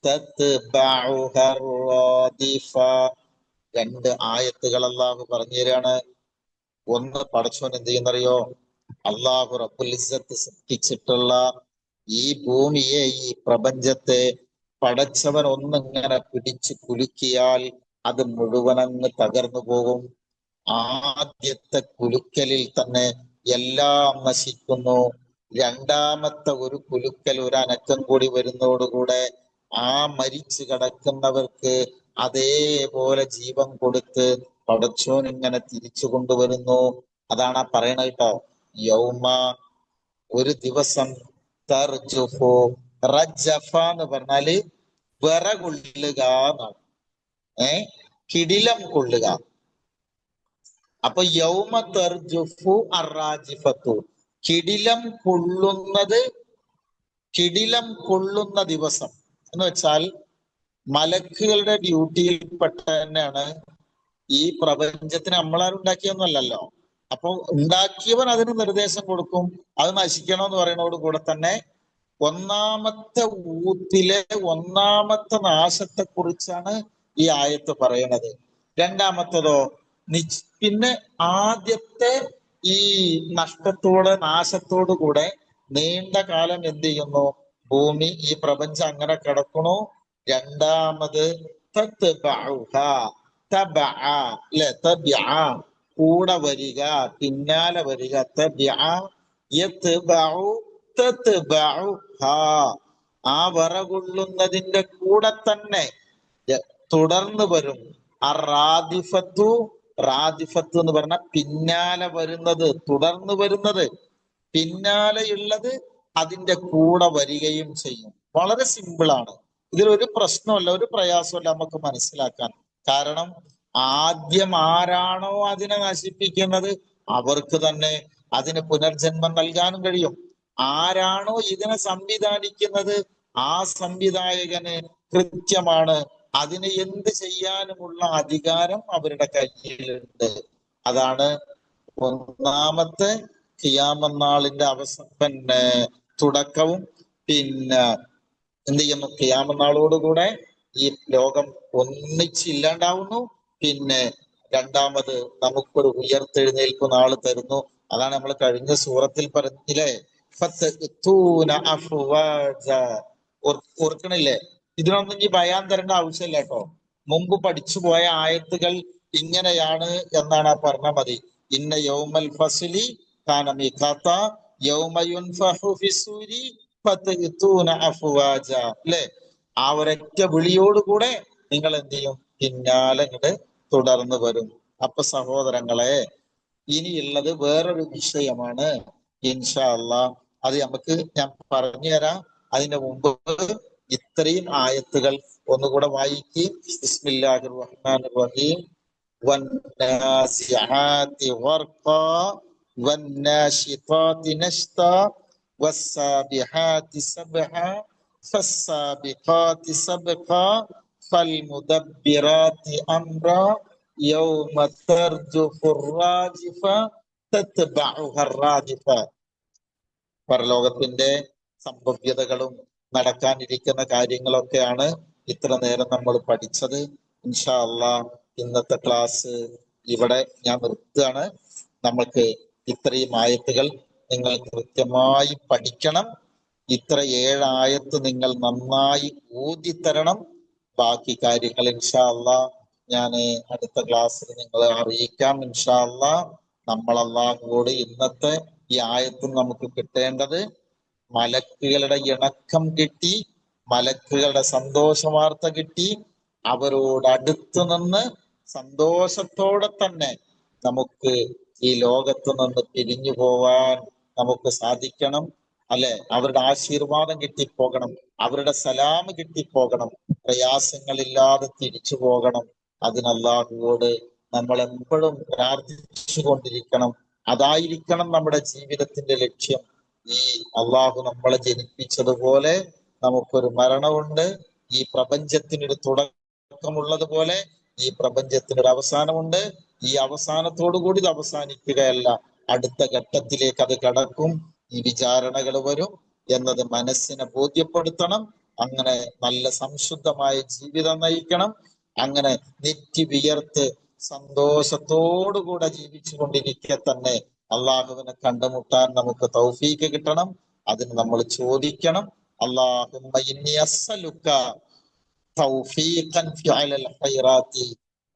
തത്ബഉഹാ റാദിഫ. രണ്ട് ആയത്തുകൾ അല്ലാഹു പറഞ്ഞു തരാണ്. ഒന്ന്, പടച്ചോൻ എന്ത് ചെയ്യുന്നറിയോ? അള്ളാഹു റബ്ബുൽ ഇസ്സത്ത് സൃഷ്ടിച്ചിട്ടുള്ള ഈ ഭൂമിയെ, ഈ പ്രപഞ്ചത്തെ പടച്ചവൻ ഒന്നിങ്ങനെ പിടിച്ചു കുലുക്കിയാൽ അത് മുഴുവനങ്ങ് തകർന്നു പോകും. ആദ്യത്തെ കുലുക്കലിൽ തന്നെ എല്ലാം നശിക്കുന്നു. രണ്ടാമത്തെ ഒരു കുലുക്കൽ, ഒരു അനക്കം കൂടി വരുന്നതോടുകൂടെ ആ മരിച്ചു കിടക്കുന്നവർക്ക് അതേപോലെ ജീവൻ കൊടുത്ത് പടച്ചോൻ ഇങ്ങനെ തിരിച്ചു കൊണ്ടുവരുന്നു. അതാണ് ആ പറയണത് കേട്ടോ. യൗമ, ഒരു ദിവസം, തർജുഫു, റജഫ എന്ന് പറഞ്ഞാല് വിറകൊള്ളുക എന്നാണ്. കിടിലം കൊള്ളുക. അപ്പൊ യൗമ തർജുഫു അറാജിഫത്തു, കിടിലം കൊള്ളുന്നത്, കിടിലം കൊള്ളുന്ന ദിവസം എന്ന് വെച്ചാൽ മലക്കുകളുടെ ഡ്യൂട്ടിയിൽപ്പെട്ട തന്നെയാണ്. ഈ പ്രപഞ്ചത്തിന് നമ്മളാരും ഉണ്ടാക്കിയൊന്നുമല്ലല്ലോ. അപ്പൊ ഉണ്ടാക്കിയവൻ അതിന് നിർദ്ദേശം കൊടുക്കും, അത് നശിക്കണമെന്ന് പറയുന്നതോട് കൂടെ തന്നെ ഒന്നാമത്തെ ഊത്തിലെ ഒന്നാമത്തെ നാശത്തെ കുറിച്ചാണ് ഈ ആയത്ത് പറയണത്. രണ്ടാമത്തതോ, പിന്നെ ആദ്യത്തെ ഈ നഷ്ടത്തോട്, നാശത്തോടു കൂടെ നീണ്ട കാലം എന്ത് ചെയ്യുന്നു? ഭൂമി, ഈ പ്രപഞ്ചം അങ്ങനെ കിടക്കണു. രണ്ടാമത് കൂടെ വരിക, പിന്നാലെ വരിക. ആ വിറകൊള്ളുന്നതിന്റെ കൂടെ തന്നെ തുടർന്ന് വരും. റാദിഫത്തു, റാദിഫത്ത് എന്ന് പറഞ്ഞ പിന്നാലെ വരുന്നത്, തുടർന്ന് വരുന്നത്, പിന്നാലെയുള്ളത് അതിന്റെ കൂടെ വരികയും ചെയ്യും. വളരെ സിമ്പിളാണ്. ഇതിലൊരു പ്രശ്നമല്ല, ഒരു പ്രയാസമല്ല നമുക്ക് മനസ്സിലാക്കാൻ. കാരണം ആദ്യം ആരാണോ അതിനെ നശിപ്പിക്കുന്നത് അവർക്ക് തന്നെ അതിന് പുനർജന്മം നൽകാനും കഴിയും. ആരാണോ ഇതിനെ സംവിധാനിക്കുന്നത് ആ സംവിധായകന് കൃത്യമാണ് അതിന് എന്ത് ചെയ്യാനുമുള്ള അധികാരം അവരുടെ കയ്യിലുണ്ട്. അതാണ് ഒന്നാമത്തെ ഖിയാമത്ത് നാളിന്റെ പിന്നെ തുടക്കവും. പിന്നെ എന്ത് ചെയ്യുന്നു? ഖിയാമത്ത് നാളോടുകൂടെ ഈ ലോകം ഒന്നിച്ചില്ലാണ്ടാവുന്നു. പിന്നെ രണ്ടാമത് നമുക്കൊരു ഉയർത്തെഴുന്നേൽപ്പ് നാള് തരുന്നു. അതാണ് നമ്മൾ കഴിഞ്ഞ സൂറത്തിൽ പറഞ്ഞില്ലേ, ഓർക്കണില്ലേ? ഇതിനൊന്നും ഈ ബയാൻ തരേണ്ട ആവശ്യമില്ല കേട്ടോ. മുമ്പ് പഠിച്ചു പോയ ആയത്തുകൾ ഇങ്ങനെയാണ് എന്നാണ് ആ പറഞ്ഞ മതി. ഇന്ന യൗമൽ ഫസ്ലി കാന മീഖാത യൗമ യുൻഫഖു ഫിസ്സൂരി ഫതഅതൂന അഫ്വാജ. അല്ലേ? ആ ഒരൊറ്റ വിളിയോടുകൂടെ നിങ്ങൾ എന്ത് ചെയ്യും? പിന്നാലെ ഇങ്ങോട്ട് തുടർന്ന് വരും. അപ്പൊ സഹോദരങ്ങളെ, ഇനിയുള്ളത് വേറൊരു വിഷയമാണ്. ഇൻഷാ അല്ലാഹ് അത് നമുക്ക് ഞാൻ പറഞ്ഞു തരാം. അതിന്റെ മുമ്പ് ഇത്രയും ആയത്തുകൾ ഒന്നുകൂടെ വായിക്കും. ബിസ്മില്ലാഹിർ റഹ്മാനിർ റഹീം. വന്നാസിആതി ഗർഖാ വന്നാശിതാതി നശ്താ വസ്സാബിഹാതി സബ്ഹാ ഫസ്സാബിഖാതി സബ്ഖാ ഫൽമുദബ്ബിറാതി അംറാ യൗമ തർജുഫുർ റാജിഫ തത്ബഉഹർ റാജിഫ. പരലോകത്തിന്റെ സംഭവ്യതകളും നടക്കാനിരിക്കുന്ന കാര്യങ്ങളൊക്കെയാണ് ഇത്ര നേരം നമ്മൾ പഠിച്ചത്. ഇൻഷാ അല്ലാഹ് ഇന്നത്തെ ക്ലാസ് ഇവിടെ ഞാൻ നിർത്തുകയാണ്. നമുക്ക് ഇത്രയും ആയത്തുകൾ നിങ്ങൾ കൃത്യമായി പഠിക്കണം. ഇത്ര 7 ആയത്ത് നിങ്ങൾ നന്നായി ഊതിത്തരണം. ബാക്കി കാര്യങ്ങൾ ഇൻഷാ അല്ലാഹ് ഞാൻ അടുത്ത ക്ലാസ്സിൽ നിങ്ങളെ അറിയിക്കാം. ഇൻഷാ അല്ലാഹ് നമ്മൾ അല്ലാഹുവോട് ഇന്നത്തെ ഈ ആയത്തും നമുക്ക് കിട്ടേണ്ടത് മലക്കുകളുടെ ഇണക്കം കിട്ടി, മലക്കുകളുടെ സന്തോഷ വാർത്ത കിട്ടി, അവരോട് അടുത്ത് നിന്ന് സന്തോഷത്തോടെ തന്നെ നമുക്ക് ഈ ലോകത്ത് നിന്ന് പിരിഞ്ഞു പോവാൻ നമുക്ക് സാധിക്കണം. അല്ലെ? അവരുടെ ആശീർവാദം കിട്ടിപ്പോകണം, അവരുടെ സലാം കിട്ടിപ്പോകണം, പ്രയാസങ്ങളില്ലാതെ തിരിച്ചു പോകണം. അതിന് അല്ലാഹുവോട് നമ്മൾ എപ്പോഴും പ്രാർത്ഥിച്ചു കൊണ്ടിരിക്കണം. അതായിരിക്കണം നമ്മുടെ ജീവിതത്തിന്റെ ലക്ഷ്യം. ഈ അള്ളാഹു നമ്മളെ ജനിപ്പിച്ചതുപോലെ നമുക്കൊരു മരണമുണ്ട്. ഈ പ്രപഞ്ചത്തിനൊരു തുടക്കമുള്ളതുപോലെ ഈ പ്രപഞ്ചത്തിനൊരു അവസാനമുണ്ട്. ഈ അവസാനത്തോടു കൂടി ഇത് അവസാനിക്കുകയല്ല, അടുത്ത ഘട്ടത്തിലേക്ക് അത് കടക്കും. ഈ വിചാരണകൾ വരും എന്നത് മനസ്സിനെ ബോധ്യപ്പെടുത്തണം. അങ്ങനെ നല്ല സംശുദ്ധമായ ജീവിതം നയിക്കണം. അങ്ങനെ നെറ്റി വിയർത്ത് സന്തോഷത്തോടുകൂടെ ജീവിച്ചു കൊണ്ടിരിക്കെ തന്നെ അള്ളാഹുവിനെ കണ്ടുമുട്ടാൻ നമുക്ക് തൗഫീക്ക് കിട്ടണം. അതിന് നമ്മൾ ചോദിക്കണം, അല്ലാഹുമ്മ ഇന്നി അസ്അലുക തൗഫീഖൻ ഫിഅലൽ ഖൈറാത്തി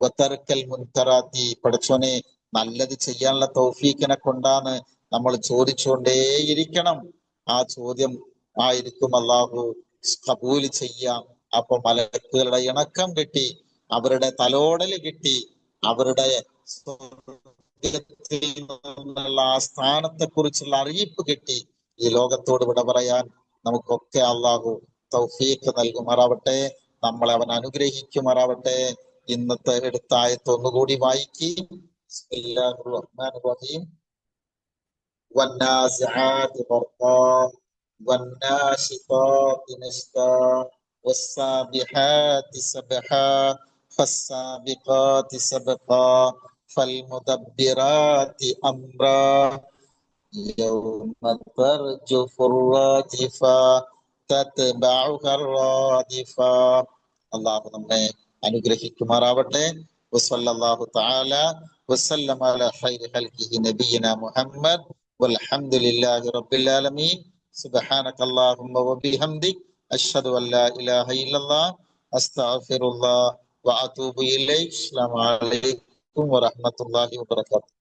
വതർക്കൽ മുൻകറാത്തി. പടച്ചോനെ, നല്ലത് ചെയ്യാനുള്ള തൗഫീഖിനെ കൊണ്ടാണ് നമ്മൾ ചോദിച്ചുകൊണ്ടേയിരിക്കണം. ആ ചോദ്യം ആയിരിക്കും അള്ളാഹു കബൂല് ചെയ്യാം. അപ്പൊ മലക്കുകളുടെ ഇണക്കം കിട്ടി, അവരുടെ തലോടൽ കിട്ടി, അവരുടെ സ്വർഗ്ഗത്തിൽ നിന്നുള്ള ആ സ്ഥാനത്തെ കുറിച്ചുള്ള അറിയിപ്പ് കിട്ടി. ഈ ലോകത്തോട് വിട പറയാൻ നമുക്കൊക്കെ അള്ളാഹു തൗഫീഖ് നൽകുമാറാവട്ടെ, നമ്മളെ അവൻ അനുഗ്രഹിക്കുമാറാവട്ടെ. ഇന്നത്തെ എടുത്ത ആയത്ത് ഒന്നുകൂടി വായിക്കി. ബിസ്മില്ലാഹിർ റഹ്മാനിർ റഹീം. والنازعات غرقا والناشطات نشطا والسابحات سبحا فالسابقات سبقا فالمدبرات أمرا يوم ترجف الراجفة تتبعها الرادفة. അള്ളാഹു നമ്മെ അനുഗ്രഹിക്കുമാറാവട്ടെ. വസല്ലല്ലാഹു തആല വസല്ലമ അലാ ഖൈരി ഖൽഖിഹി നബിയിനാ മുഹമ്മദ് വൽഹംദുലില്ലാഹി റബ്ബിൽ ആലമീൻ. സുബ്ഹാനകല്ലാഹുമ്മ വബിഹംദിക് അഷ്ഹദു അൻ ലാ ഇലാഹ ഇല്ലല്ലാഹ് അസ്തഗ്ഫിറുല്ലാഹ് വഅതൂബു ഇലൈക്. അസ്സലാമു അലൈക്കും വറഹ്മത്തുള്ളാഹി വബറകാതുഹു.